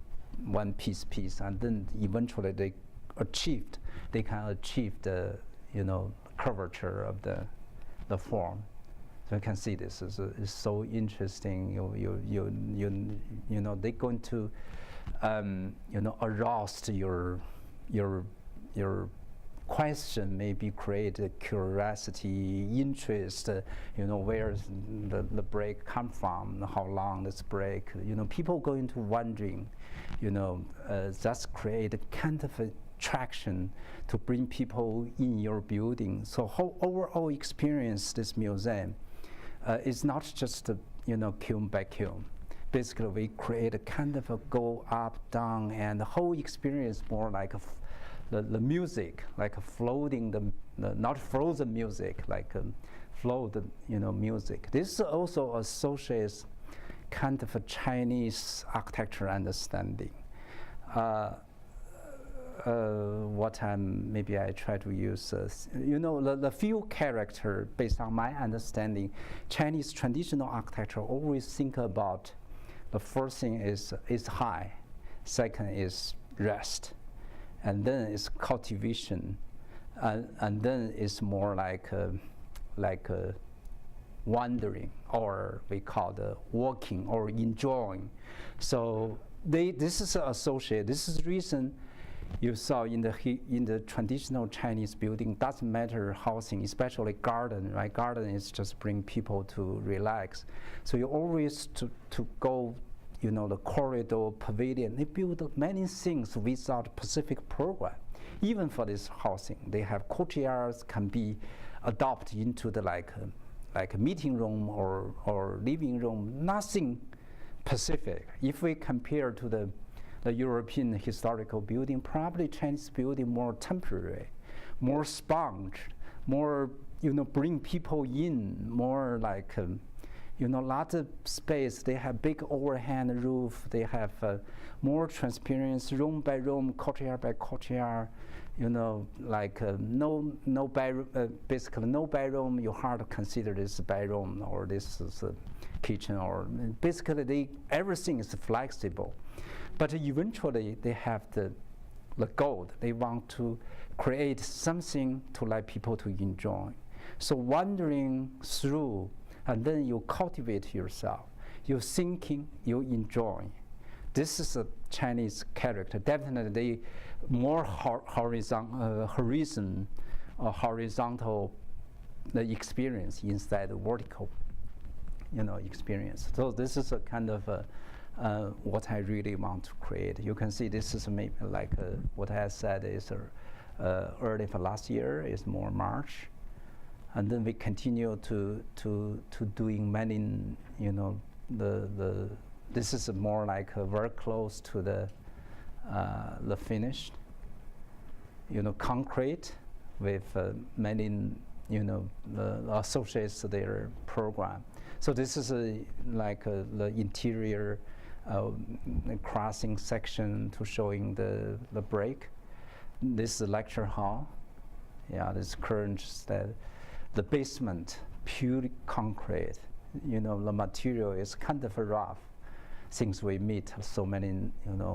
Speaker 2: piece, and then eventually they can achieve the curvature of the form. So you can see this is so interesting. They're going to arouse your question maybe create a curiosity, interest, where the break come from, how long this break, people going to wondering, just create a kind of a attraction to bring people in your building. So whole overall experience this museum is not just kiln by kiln. Basically, we create a kind of a go up, down, and the whole experience more like the music, like a floating, not frozen music, like float, music. This also associates kind of a Chinese architecture understanding. Maybe I try to use, the few character based on my understanding, Chinese traditional architecture always think about the first thing is high, second is rest, and then is cultivation, and then it's more like wandering, or we call the walking or enjoying. So this is associated. This is the reason you saw in the traditional Chinese building, doesn't matter housing, especially garden, right? Garden is just bring people to relax. So you always to go, the corridor, pavilion, they build many things without specific program. Even for this housing, they have courtyards can be adopted into the like a meeting room or living room, nothing specific. If we compare to the European historical building, probably Chinese building more temporary, more sponge, more, bring people in, more like, lot of space. They have big overhang roof. They have more transparency, room by room, courtyard by courtyard. No basically no bedroom. You hard to consider this bedroom or this is a kitchen, or basically everything is flexible. But eventually they have the goal. They want to create something to let people to enjoy. So wandering through, and then you cultivate yourself. You're thinking, you enjoy. This is a Chinese character. Definitely more horizontal the experience instead of vertical, experience. So this is a kind of what I really want to create. You can see this is maybe like what I said is early for last year is more March, and then we continue to doing many, this is more like very close to the finished, concrete with many, associates their program. So this is like the interior crossing section to showing the break. This is the lecture hall. Yeah, this current the basement, pure concrete. The material is kind of rough. Since we meet so many,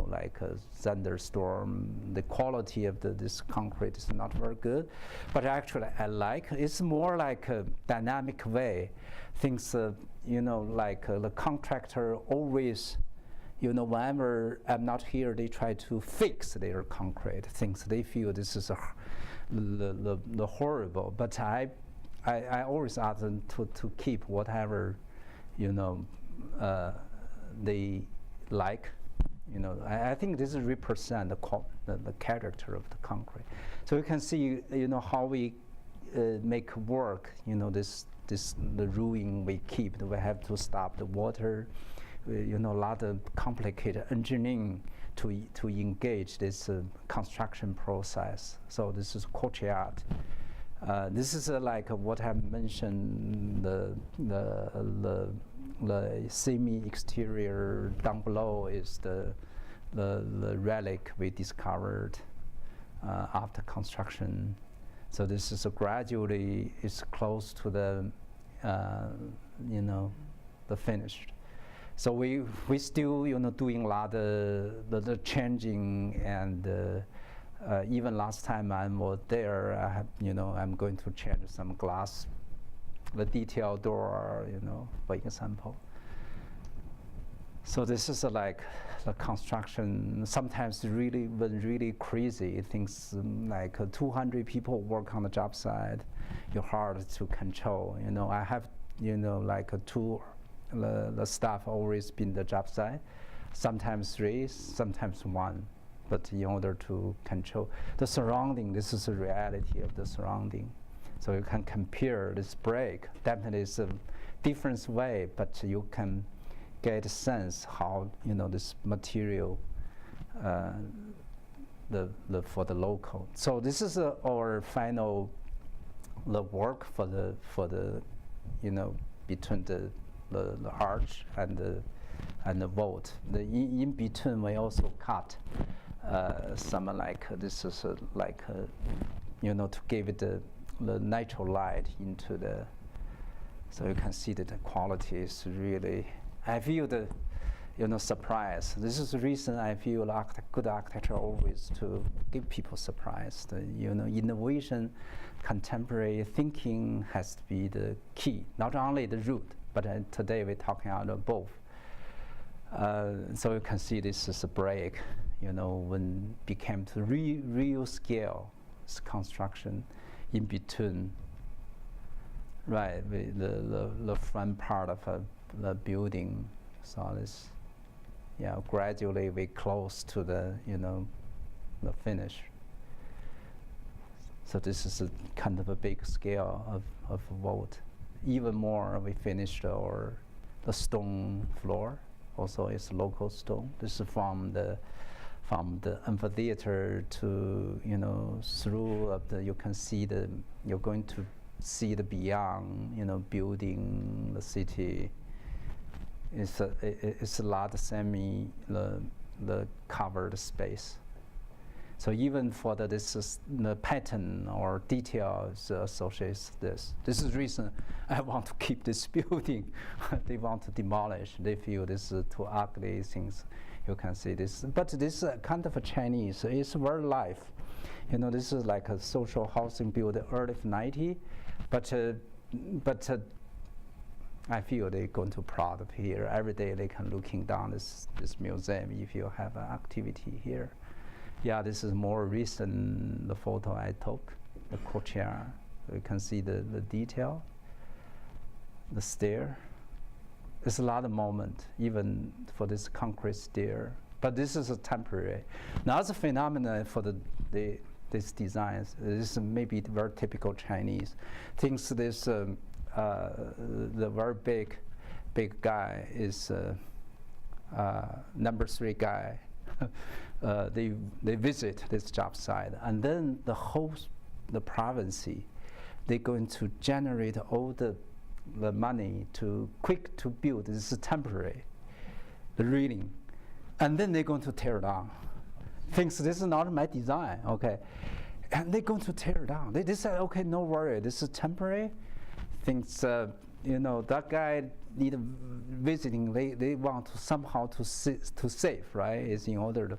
Speaker 2: like a thunderstorm, the quality of this concrete is not very good. But actually, I like it's more like a dynamic way. Things, like the contractor always, whenever I'm not here, they try to fix their concrete things. They feel this is the horrible. But I always ask them to keep whatever, they like. I think this represent the character of the concrete. So you can see, how we make work. The ruin we keep. We have to stop the water. A lot of complicated engineering to engage this construction process. So this is courtyard. This is like what I mentioned, the semi-exterior down below is the relic we discovered after construction. So this is gradually is close to the the finished. So we still doing a lot of the changing, and even last time I was there, I have, I'm going to change some glass, the detail door, for example. So this is like the construction. Sometimes really crazy things, like 200 people work on the job site. You're hard to control. I have like the staff always been the job site. Sometimes 3, sometimes 1. But in order to control the surrounding, this is the reality of the surrounding. So you can compare this break. Definitely it's a different way, but you can get a sense how this material for the local. So this is our final the work for the between the arch and the vault. In between we also cut some like this is like to give it the natural light into the. So you can see that the quality is really. I feel the surprise. This is the reason I feel good architecture always to give people surprise. Innovation, contemporary thinking has to be the key, not only the root, but today we're talking about both. So you can see this is a break, when became to real scale construction in between, right, with the front part of the building. So this, gradually we close to the the finish. So this is a kind of a big scale of vault. Even more, we finished the stone floor. Also, it's local stone. This is from the amphitheater to through you can see you're going to see the beyond building the city. It's a lot of the covered space. So even for this is the pattern or details associates this. This is the reason I want to keep this building. They want to demolish. They feel this is too ugly things. You can see this, but this is kind of a Chinese. It's very life. This is like a social housing built early 90, but I feel they're going to proud of here. Every day they can looking down this museum if you have an activity here. Yeah, this is more recent, the photo I took, the courtyard. You can see the detail, the stair. There's a lot of moment, even for this concrete stair. But this is a temporary. Now, as a phenomenon for these designs, this is maybe very typical Chinese. Things this, the very big guy is number 3 guy. They visit this job site, and then the province, they're going to generate all the money to quick to build. This is temporary, the reading, and then they're going to tear down. Thinks this is not my design, okay, and they're going to tear down. They said, okay, no worry, this is temporary. Thinks that guy need visiting. They want to somehow to save, right? Is in order to.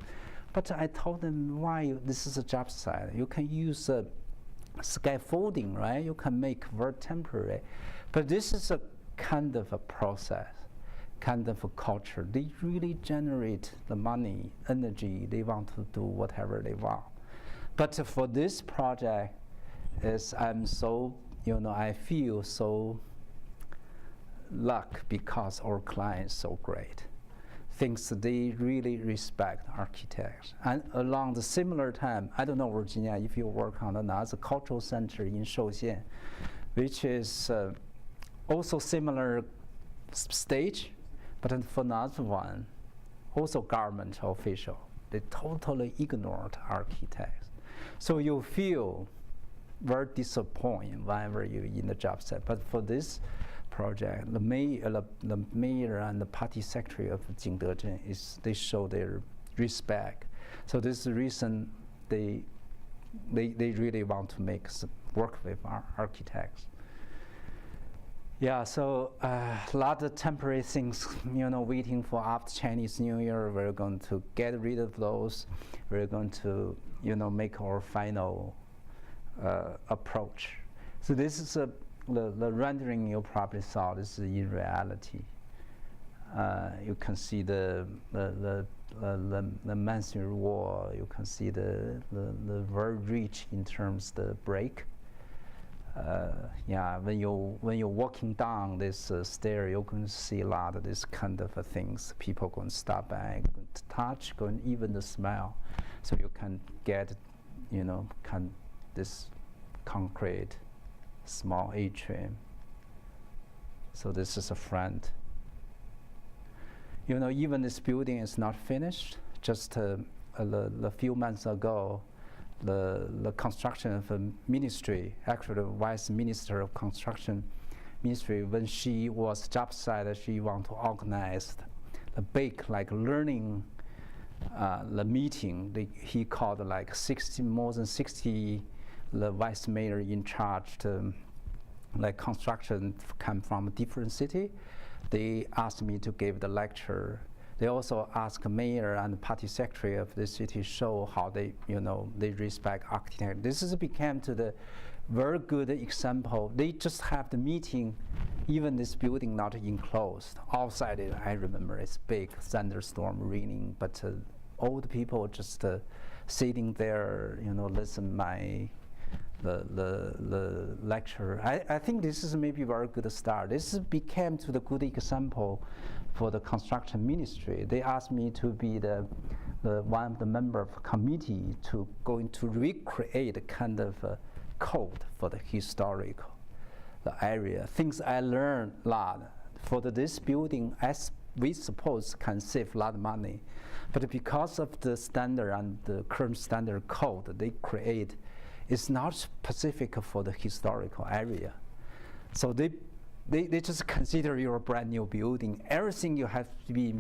Speaker 2: But I told them why this is a job site. You can use scaffolding, right? You can make very temporary, but this is a kind of a process, kind of a culture. They really generate the money, energy. They want to do whatever they want. But for this project, I'm so I feel so luck because our client is so great. Thinks they really respect architects. And along the similar time, I don't know, Virginia, if you work on another cultural center in Shouxian, which is also similar stage, but for another one, also government official. They totally ignored architects. So you feel very disappointed whenever you're in the job site. But for this project, the mayor and the party secretary of Jingdezhen they show their respect. So this is the reason they really want to work with our architects. Yeah, so a lot of temporary things, waiting for after Chinese New Year. We're going to get rid of those. We're going to, make our final approach. So this is the rendering you probably saw. This is in reality. You can see the masonry wall. You can see the very rich in terms of the break. Yeah, when you're walking down this stair, you're going to see a lot of this kind of things. People going to stop by, going to touch, going even to smell. So you can get, this concrete small atrium. So this is a front. Even this building is not finished. Just a few months ago, the construction of a ministry, actually the vice minister of construction ministry, when she was job site, she want to organize a big learning the meeting. He called more than 60 the vice mayor in charge to construction come from a different city. They asked me to give the lecture. They also asked mayor and party secretary of the city show how they respect architecture. This became to the very good example. They just have the meeting, even this building not enclosed. Outside it, I remember it's big, thunderstorm, raining, but old people just sitting there, listen the lecture. I think this is maybe a very good start. This became to the good example for the construction ministry. They asked me to be the one of the member of committee to going to recreate a kind of code for the historical area. Things I learned a lot. For this building, as we suppose can save a lot of money, but because of the standard and the current standard code they create, it's not specific for the historical area. So they just consider your brand new building. Everything you have to be,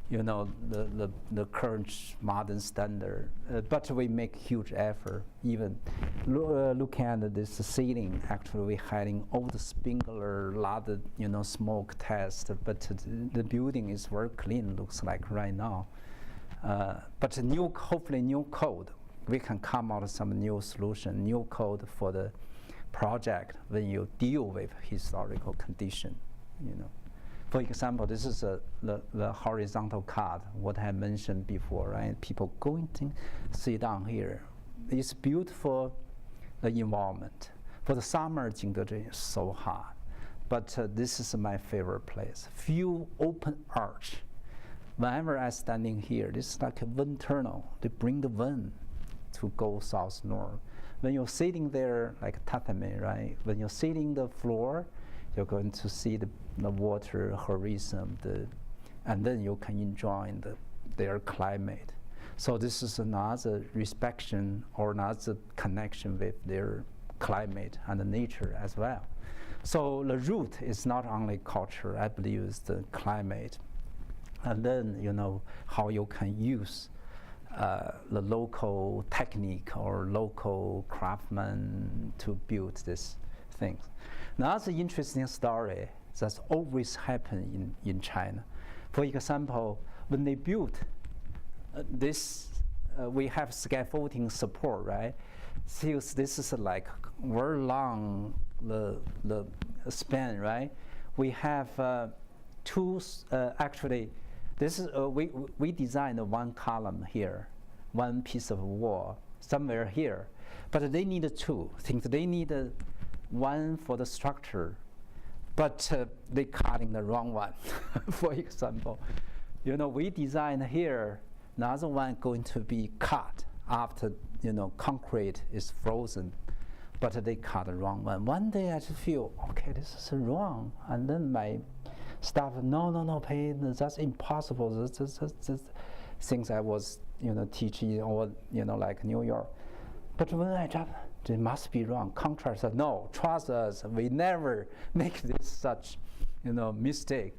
Speaker 2: the current modern standard. But we make huge effort. Even looking at this ceiling, actually we having all the sprinkler, a lot of smoke test. But the building is very clean. Looks like right now. But hopefully new code. We can come out with some new solution, new code for the project when you deal with historical condition. For example, this is the horizontal cut, what I mentioned before, right? People going to sit down here. It's beautiful, the environment. For the summer, Jingdezhen is so hot, but this is my favorite place. Few open arch. Whenever I'm standing here, this is like a wind tunnel. They bring the wind to go south-north. When you're sitting there like tatami, right? When you're sitting the floor, you're going to see the water horizon, and then you can enjoy their climate. So this is another inspection or another connection with their climate and the nature as well. So the root is not only culture, I believe it's the climate. And then, how you can use the local technique or local craftsman to build these things. Another interesting story that's always happened in China. For example, when they built this, we have scaffolding support, right? So this is like very long the span, right? We have two actually. This is we designed one column here, one piece of wall somewhere here, but they need two things. They need one for the structure, but they cutting the wrong one. For example, we designed here, another one going to be cut after concrete is frozen, but they cut the wrong one. One day I just feel okay, this is wrong, and then my staff, no, Pei, that's impossible. This things I was, teaching or, like New York. But when I dropped, it must be wrong. Contractor said, no, trust us. We never make this such, mistake,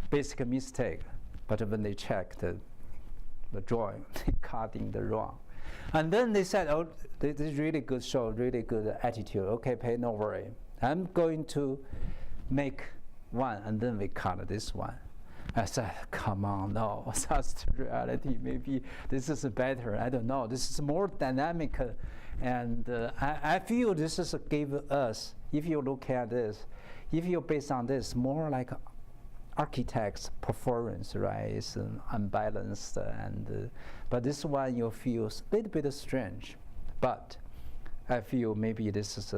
Speaker 2: basic mistake. But when they checked the drawing, they cutting the wrong. And then they said, oh, this is really good show, really good attitude. Okay, Pei, no worry. I'm going to make one, and then we cut this one. I said, come on, no, that's the reality. Maybe this is better. I don't know. This is more dynamic, and I feel this is gave us. If you look at this, if you based on this, more like architect's performance, right, is unbalanced, and but this one you feel a little bit strange. But I feel maybe this is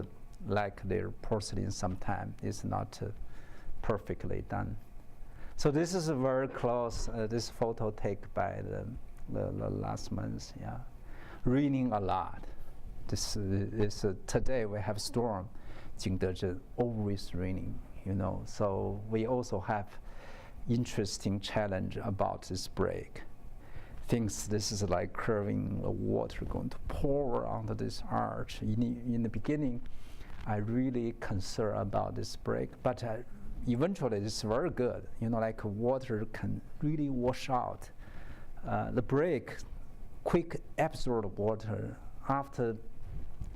Speaker 2: like their porcelain sometimes is not perfectly done. So this is very close. This photo taken by the last month. Yeah, raining a lot. This is today we have storm. Jingdezhen always raining. So we also have interesting challenge about this break. Thinks this is like curving the water going to pour onto this arch. In the beginning, I really concerned about this break, but eventually it's very good. Like water can really wash out. The break quick absorb water after.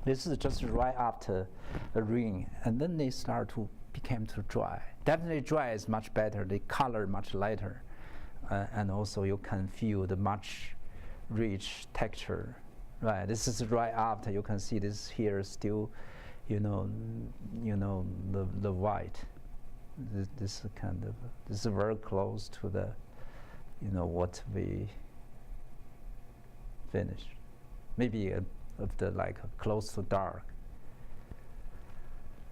Speaker 2: This is just right after the rain, and then they start to become too dry. Definitely dry is much better. The color much lighter. And also you can feel the much rich texture, right? This is right after. You can see this here still, the white. This is very close to the, what we finished. Maybe of the like close to dark.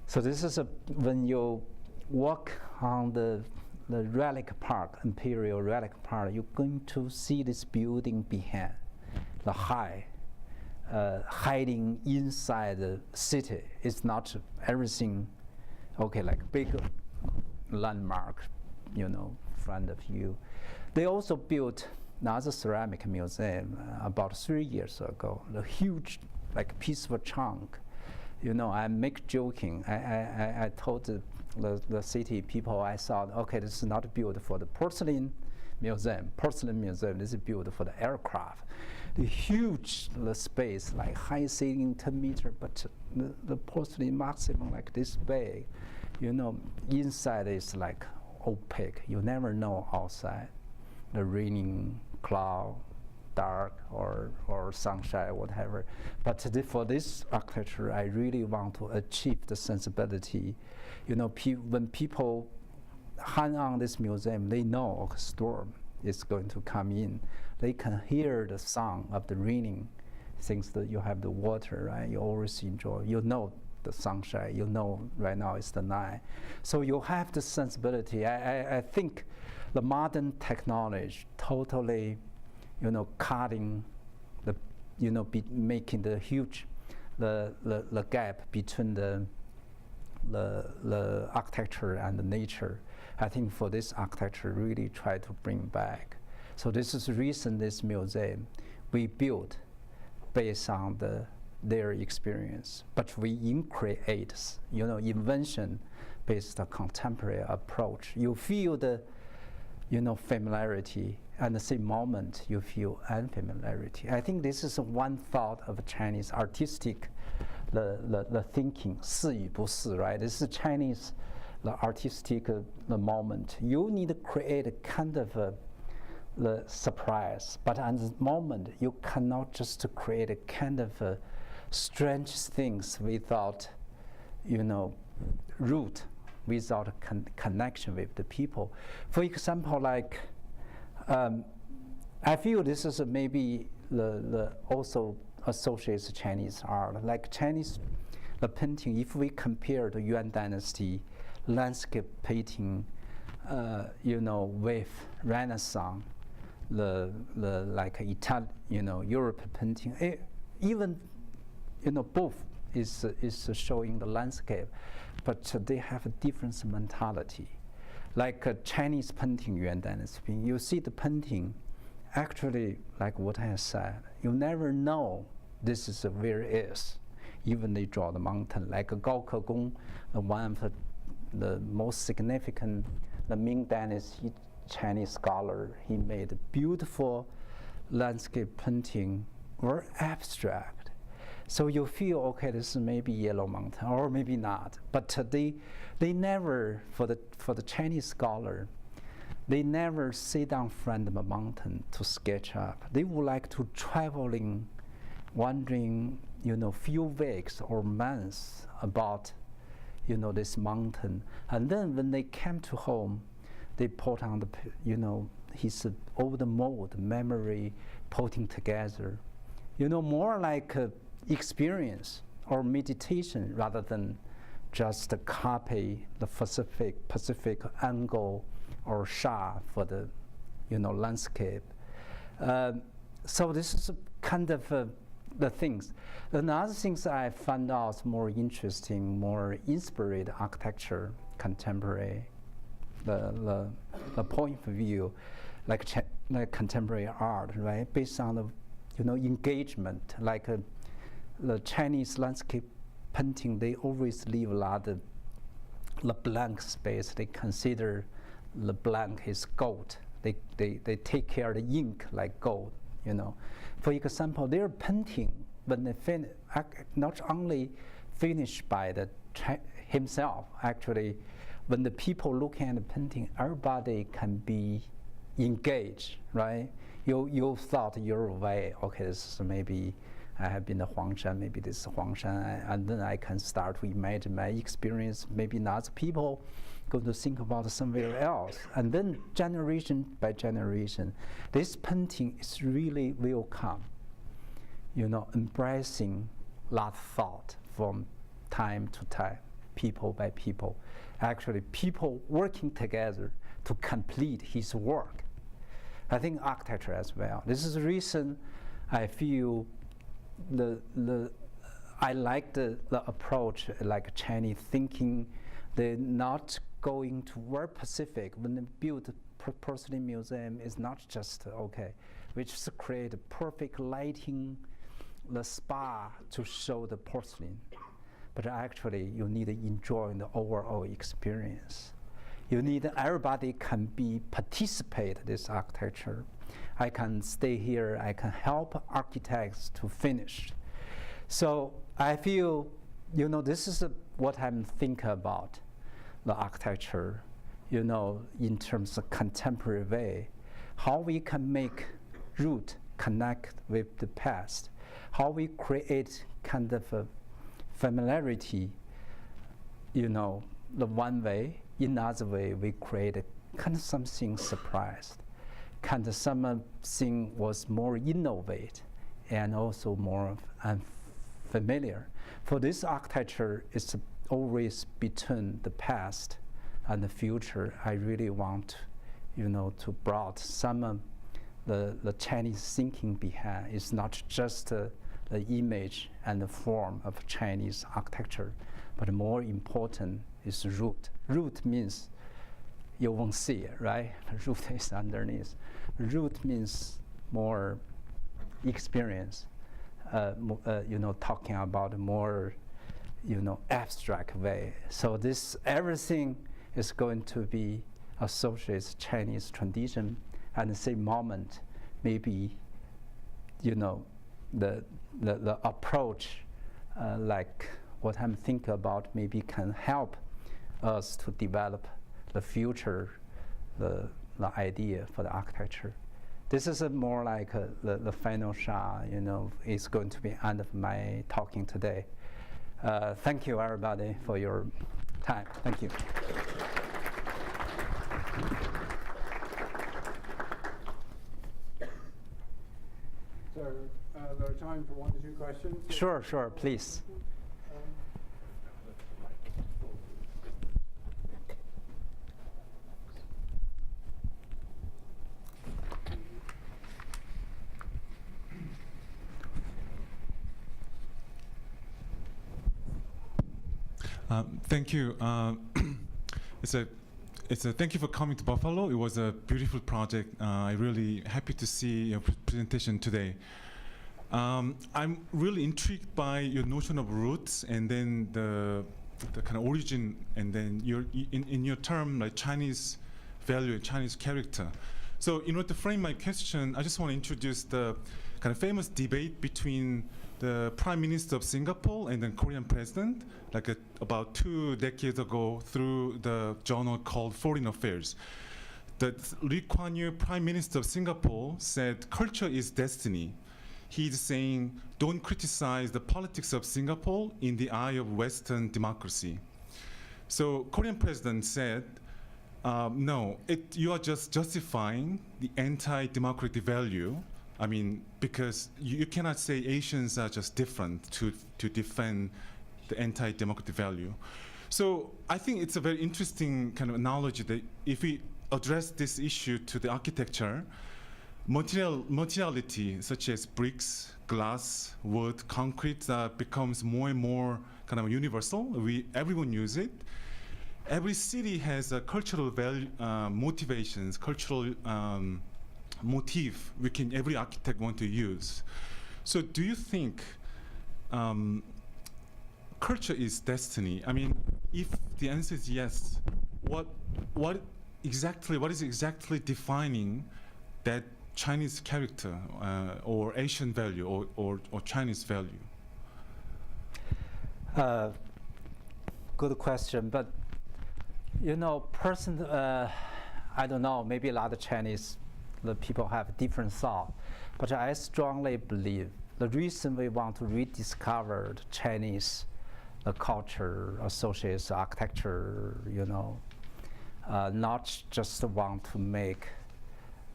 Speaker 2: So this is when you walk on the relic park, Imperial Relic Park, you're going to see this building behind, the hiding inside the city. It's not everything, like big landmark, front of you. They also built another ceramic museum about 3 years ago, the huge, like piece of a chunk. I make joking. I told the city people, I thought, this is not built for the porcelain museum. This is built for the aircraft. The huge space, like high ceiling 10 meters, but the porcelain maximum like this big. Inside is like opaque. You never know outside. The raining, cloud, dark or sunshine, whatever. But for this architecture, I really want to achieve the sensibility. When people hang on this museum, they know a storm is going to come in. They can hear the sound of the raining. Since that you have the water, right? You always enjoy. The sunshine. Right now it's the night. So you have the sensibility. I think the modern technology totally, cutting the, making the huge, the gap between the architecture and the nature. I think for this architecture really try to bring back. So this is the reason this museum we built based on their experience, but we create, invention based on contemporary approach. You feel the, familiarity, and the same moment you feel unfamiliarity. I think this is one thought of Chinese artistic, the thinking, 是与不是, right? This is Chinese, the artistic the moment. You need to create a kind of the surprise, but at the moment you cannot just create a kind of strange things without, root, without connection with the people. For example, like, I feel this is maybe the also associates Chinese art. Like Chinese, the painting, if we compare the Yuan Dynasty landscape painting, with Renaissance, the like Europe painting, even both is showing the landscape, but they have a different mentality. Like Chinese painting, Yuan Dynasty, you see the painting, actually, like what I said, you never know this is where it is. Even they draw the mountain, like Gaoke Gong, one of the most significant, the Ming Dynasty Chinese scholar, he made a beautiful landscape painting, very abstract. So you feel, this is maybe Yellow Mountain, or maybe not. But they never, for the Chinese scholar, they never sit down in front of a mountain to sketch up. They would like to traveling, wandering, few weeks or months about, this mountain. And then when they came to home, they put on the, his old mode, memory, putting together, more like experience or meditation rather than just copy the Pacific angle or shot for the, landscape. So this is kind of the things. Another things I found out more interesting, more inspired architecture, contemporary, the point of view, like contemporary art, right? Based on the, engagement, like the Chinese landscape painting, they always leave a lot of the blank space. They consider the blank is gold. They take care of the ink like gold, For example, their painting, when they not only finished by the himself, actually, when the people look at the painting, everybody can be engaged, right? You thought your way, okay, this is maybe I have been to Huangshan, maybe this is Huangshan, and then I can start to imagine my experience. Maybe not people going to think about somewhere else. And then generation by generation, this painting is really will come, embracing that thought from time to time, people by people. Actually, people working together to complete his work. I think architecture as well. This is the reason I feel I like the approach, like Chinese thinking. They're not going to very Pacific. When they build porcelain museum, it's not just we just create a perfect lighting, the spa to show the porcelain, but actually you need to enjoy the overall experience. You need everybody can participate this architecture. I can stay here, I can help architects to finish. So I feel, this is what I'm thinking about, the architecture, in terms of contemporary way, how we can make root connect with the past, how we create kind of a familiarity, the one way, in other way we create a kind of something surprised, kind of something was more innovative and also more unfamiliar. For this architecture, it's always between the past and the future. I really want, to brought some of the Chinese thinking behind. It's not just the image and the form of Chinese architecture, but more important is root. Root means you won't see it, right? Root is underneath. Root means more experience, talking about more, abstract way. So this everything is going to be associated Chinese tradition, and the same moment, maybe, the approach, like what I'm thinking about, maybe can help us to develop the future, the idea for the architecture. This is more like the final shot, is going to be end of my talking today. Thank you, everybody, for your time. Thank you.
Speaker 1: So there are time for 1 to 2 questions.
Speaker 2: Sure, please.
Speaker 3: Thank you. It's a thank you for coming to Buffalo. It was a beautiful project. I'm really happy to see your presentation today. I'm really intrigued by your notion of roots, and then the kind of origin, and then in your term, like Chinese value and Chinese character. So in order to frame my question, I just want to introduce the kind of famous debate between the Prime Minister of Singapore and the Korean President, like about 2 decades ago, through the journal called Foreign Affairs. The Lee Kuan Yew, Prime Minister of Singapore, said culture is destiny. He's saying, don't criticize the politics of Singapore in the eye of Western democracy. So Korean President said, No, you are just justifying the anti-democratic value. I mean, because you cannot say Asians are just different to defend the anti-democratic value. So I think it's a very interesting kind of analogy that if we address this issue to the architecture, materiality such as bricks, glass, wood, concrete becomes more and more kind of universal. Everyone use it. Every city has a cultural value, motivations, cultural motif every architect want to use. So do you think culture is destiny? I mean, if the answer is yes, what is exactly defining that Chinese character or Asian value or Chinese value?
Speaker 2: Good question, but you know, I don't know, maybe a lot of Chinese people have different thought, but I strongly believe the reason we want to rediscover the Chinese culture, associates, architecture, you know, not just want to make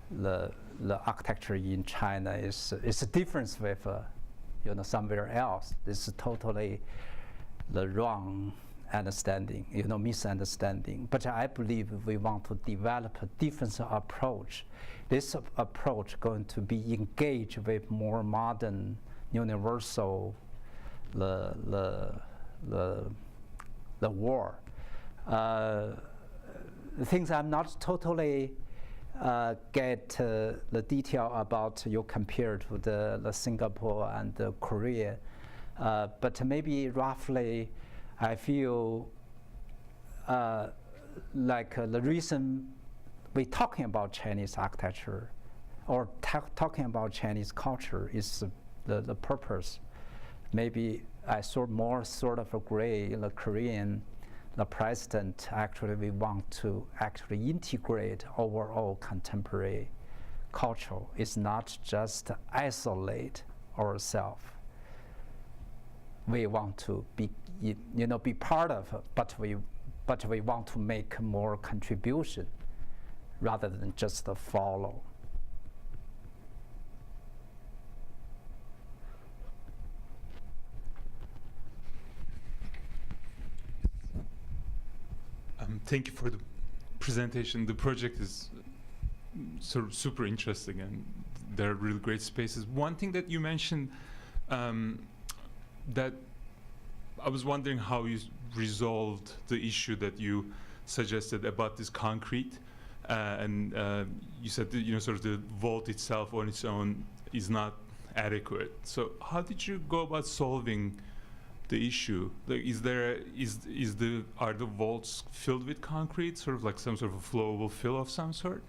Speaker 2: the architecture in China is a difference with you know, somewhere else. This is totally the wrong understanding, you know, misunderstanding. But I believe we want to develop a different approach. This approach going to be engaged with more modern, universal, the war. Things I'm not totally get the detail about you compared to the Singapore and the Korea, but maybe roughly I feel like the reason we're talking about Chinese architecture or talking about Chinese culture is the purpose. Maybe I sort of agree the Korean, the president actually we want to actually integrate overall contemporary culture. It's not just isolate ourselves. We want to be, you know, be part of it, but we want to make more contribution rather than just follow.
Speaker 4: Thank you for the presentation. The project is sort of super interesting, and there are really great spaces. One thing that you mentioned that I was wondering how you resolved the issue that you suggested about this concrete, and you said that, you know, sort of the vault itself on its own is not adequate. So how did you go about solving the issue? Like, are the vaults filled with concrete, sort of like some sort of a flowable fill of some sort?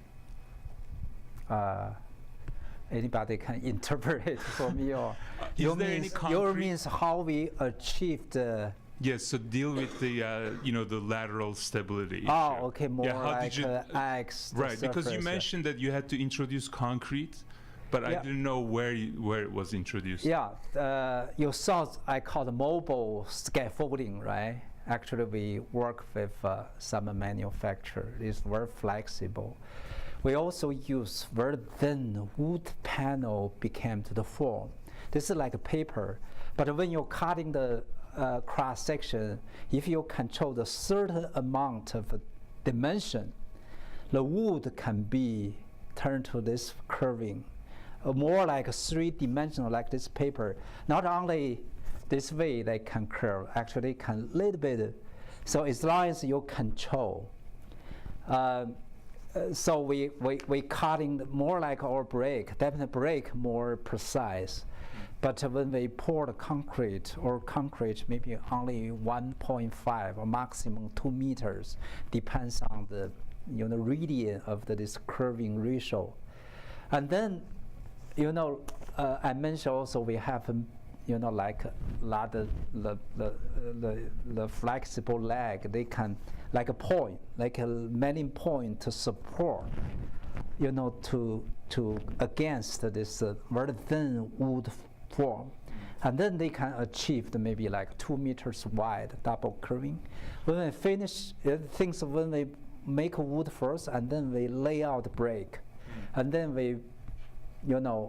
Speaker 2: Anybody can interpret it for me, or
Speaker 4: is there any concrete?
Speaker 2: Your means how we achieved.
Speaker 4: Yes, so deal with the you know, the lateral stability issue.
Speaker 2: Oh, okay, more
Speaker 4: how
Speaker 2: like
Speaker 4: did you,
Speaker 2: X.
Speaker 4: right, because you mentioned that you had to introduce concrete, but I didn't know where it was introduced.
Speaker 2: Yeah, you saw I call the mobile scaffolding, right? Actually, we work with some manufacturer. It's very flexible. We also use very thin wood panel became to the form. This is like a paper, but when you're cutting the cross section, if you control the certain amount of dimension, the wood can be turned to this curving, more like a three-dimensional, like this paper. Not only this way they can curve, actually can little bit. So as long as you control. So we cutting more like our brick, definitely brick more precise. But when we pour the concrete maybe only 1.5 or maximum 2 meters, depends on the, you know, radius of this curving ratio. And then, you know, I mentioned also we have, you know, like a lot of the flexible leg, they can, like a point, like a many point to support, you know, to against this very thin wood form. And then they can achieve maybe like 2 meters wide double curving. When we finish things, when we make wood first, and then we lay out the brick, and then we,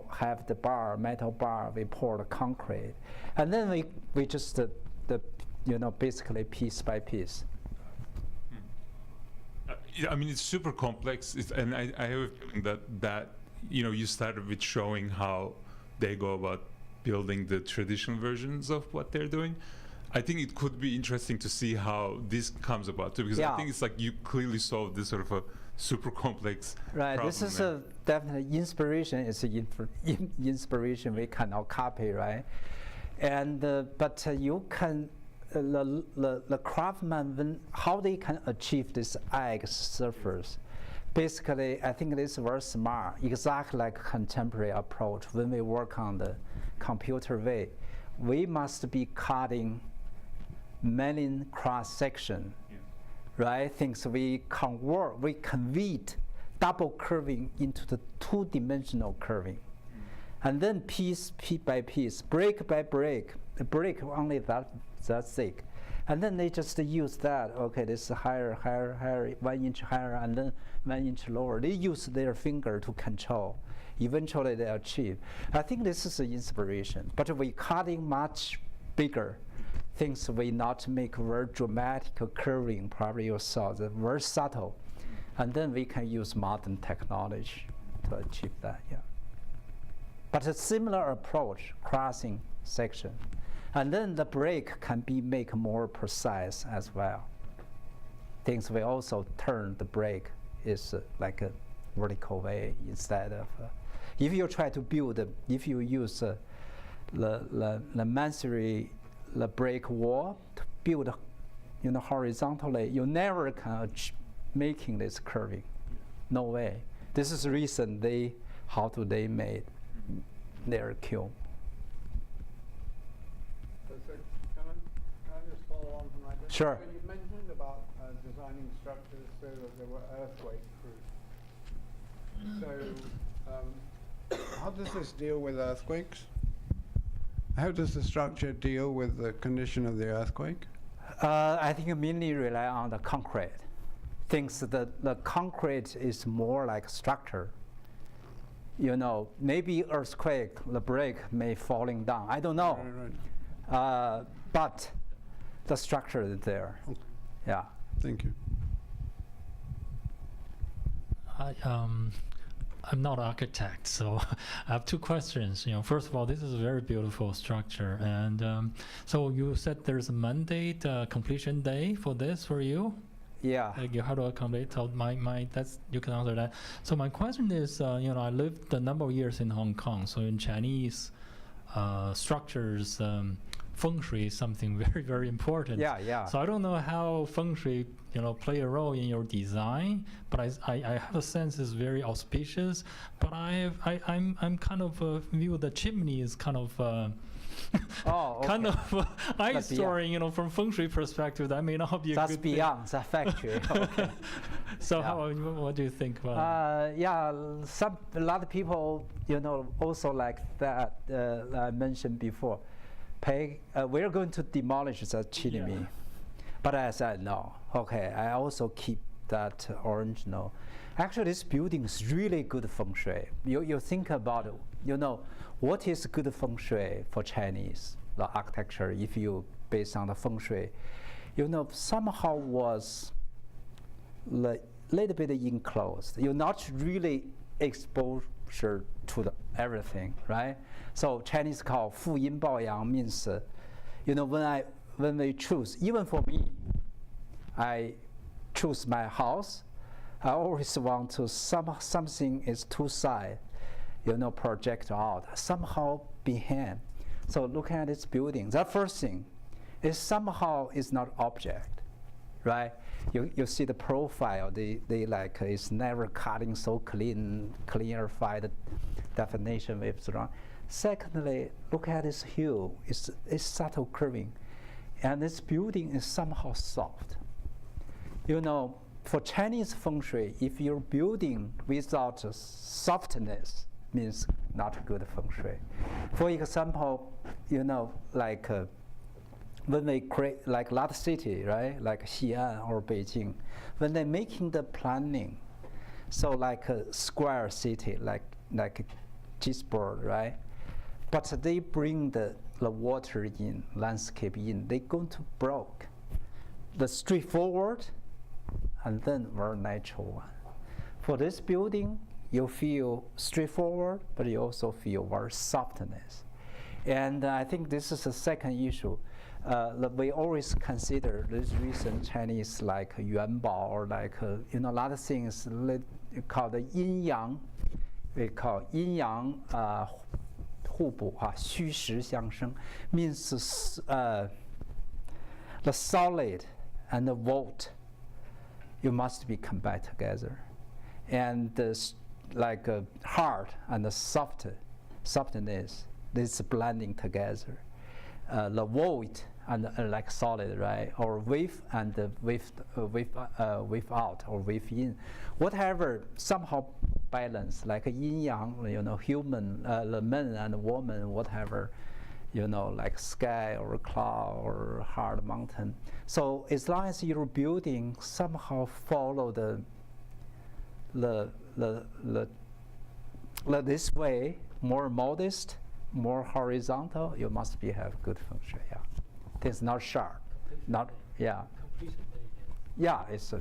Speaker 2: have the metal bar. We pour the concrete, and then we just basically piece by piece.
Speaker 4: Yeah, I mean, it's super complex, and I have a feeling that you started with showing how they go about building the traditional versions of what they're doing. I think it could be interesting to see how this comes about too, because I think it's like you clearly solved this sort of a super complex problem.
Speaker 2: This is a definite inspiration. It's inspiration we cannot copy, right? And but you can the craftsman, how they can achieve this egg surface. Basically, I think this is very smart, exactly like contemporary approach. When we work on the computer way, we must be cutting many cross section, right? Things we convert double curving into the two-dimensional curving, and then piece by piece, brick by brick, the brick only that thick, and then they just use that. Okay, this is higher, 1 inch higher, and then 1 inch lower. They use their finger to control. Eventually, they achieve. I think this is an inspiration. But we cutting much bigger things. We not make very dramatic curving. Probably you saw the very subtle, and then we can use modern technology to achieve that. Yeah. But a similar approach, crossing section. And then the break can be make more precise as well. Things we also turn the break is like a vertical way instead of. If you try to build, if you use the masonry, the brick wall to build, horizontally, you never can making this curving. No way. This is the reason how do they made their kiln. Sure.
Speaker 1: You mentioned about designing structures so that they were earthquake proof. So, how does this deal with earthquakes? How does the structure deal with the condition of the earthquake?
Speaker 2: I think mainly rely on the concrete. Things that the concrete is more like structure. Maybe earthquake, the brick may falling down. I don't know. Right. But the structure is there.
Speaker 1: Okay.
Speaker 2: Yeah.
Speaker 1: Thank you.
Speaker 5: I'm not an architect, so I have two questions. First of all, this is a very beautiful structure, and so you said there's a mandate completion day for this for you.
Speaker 2: Yeah.
Speaker 5: Like you have to accommodate. So that's you can answer that. So my question is, I lived a number of years in Hong Kong. So in Chinese structures, feng shui is something very, very important.
Speaker 2: Yeah.
Speaker 5: So I don't know how feng shui, play a role in your design, but I have a sense it's very auspicious. But I'm kind of view the chimney is kind of. Kind of eyesore, from feng shui perspective, that may not be a
Speaker 2: that's
Speaker 5: good
Speaker 2: beyond the factory. Okay.
Speaker 5: So what do you think about
Speaker 2: a lot of people, also like that I mentioned before, we're going to demolish the chimney. But I said no. Okay, I also keep that original. Actually, this building is really good feng shui. You think about it, what is good feng shui for Chinese, the architecture, if you based on the feng shui, somehow was little bit enclosed. You're not really exposure to everything, right? So Chinese call 富阴抱阳 means, when we choose, even for me, I choose my house, I always want to something is two side, project out, somehow behind. So look at this building. The first thing is somehow is not object, right? You see the profile, they like it's never cutting so clarified definition with wrong. Secondly, look at this hue, it's subtle curving. And this building is somehow soft. For Chinese feng shui, if you're building without softness, means not good feng shui. For example, like when they create like lot city, right, like Xi'an or Beijing, when they're making the planning, so like a square city, like a cheeseboard, right? But they bring the water in, landscape in, they're going to broke. The straightforward, and then very natural one. For this building, you feel straightforward, but you also feel very softness. And I think this is the second issue. We always consider this recent Chinese like yuanbao or like a lot of things called the yin yang. We call yin yang 互补啊，虚实相生 means the solid and the vault you must be combined together, and like hard and the softness this blending together. The void and like solid, right? Or wave and wave out or wave in, whatever somehow balance, like a yin yang, human, the man and woman, whatever, like sky or cloud or hard mountain. So as long as your building somehow follow this way, more modest, more horizontal, you must have good function. Yeah, it's not sharp, not yeah. It's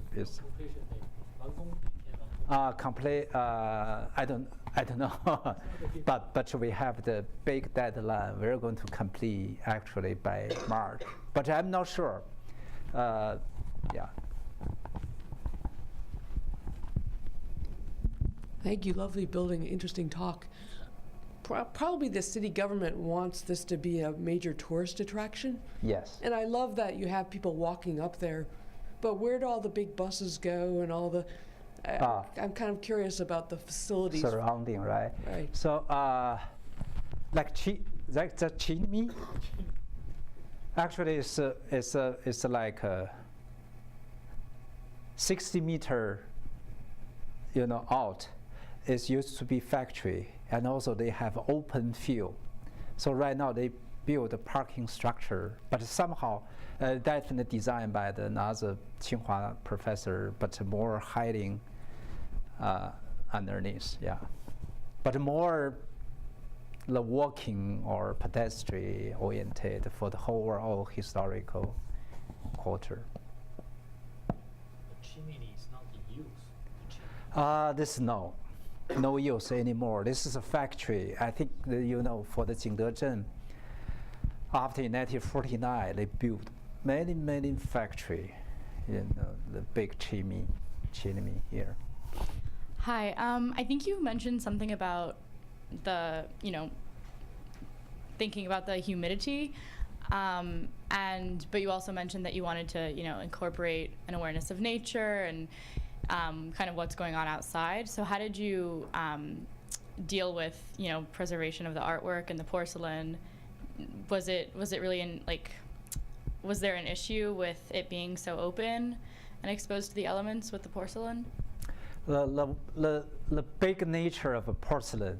Speaker 2: complete. I don't know, but we have the big deadline. We're going to complete actually by March, but I'm not sure. Yeah.
Speaker 6: Thank you. Lovely building. Interesting talk. Probably the city government wants this to be a major tourist attraction.
Speaker 2: Yes.
Speaker 6: And I love that you have people walking up there. But where do all the big buses go and all the... I'm kind of curious about the facilities.
Speaker 2: Surrounding, right?
Speaker 6: Right.
Speaker 2: So, like the chimney, actually it's like a 60 meter, out. It used to be factory, and also they have open field. So right now they build a parking structure, but somehow definitely designed by another Tsinghua professor, but more hiding underneath, yeah. But more the walking or pedestrian oriented for the whole overall historical quarter.
Speaker 5: The chimney is not in use.
Speaker 2: This no use anymore. This is a factory. I think for the Jingdezhen, after 1949, they built many factory, the big chimney here.
Speaker 7: Hi, I think you mentioned something about the, thinking about the humidity, but you also mentioned that you wanted to, incorporate an awareness of nature and kind of what's going on outside. So how did you deal with, preservation of the artwork and the porcelain? Was it really was there an issue with it being so open and exposed to the elements with the porcelain?
Speaker 2: The big nature of a porcelain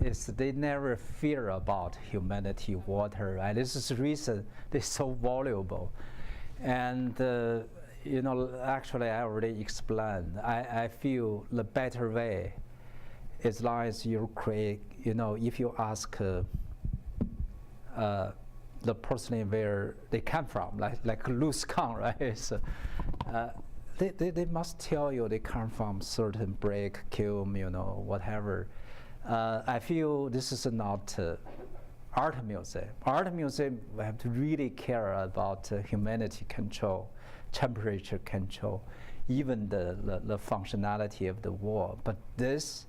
Speaker 2: is they never fear about humanity, water, right? This is the reason they're so valuable. And actually I already explained. I feel the better way, as long as you create, if you ask the porcelain where they come from, like loose con, right? So, they must tell you they come from certain brick, kiln, whatever. I feel this is not art museum. Art museum, we have to really care about humidity control, temperature control, even the functionality of the wall. But this,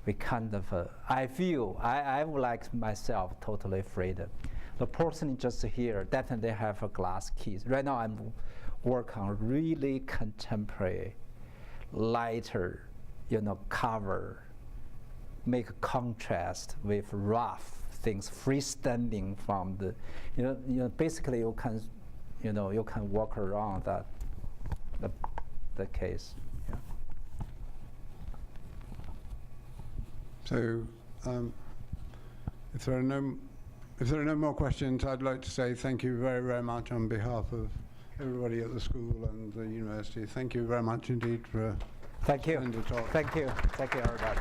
Speaker 2: we kind of, I feel, I would like myself totally afraid of. The porcelain just here, definitely have a glass keys. Right now I'm work on really contemporary, lighter, cover, make a contrast with rough things, freestanding from the, basically you can, you can walk around that, the case. Yeah.
Speaker 1: So, if there are no If there are no more questions, I'd like to say thank you very, very much on behalf of everybody at the school and the university. Thank you very much indeed for
Speaker 2: Thank you.
Speaker 1: the talk.
Speaker 2: Thank you. Thank you, everybody.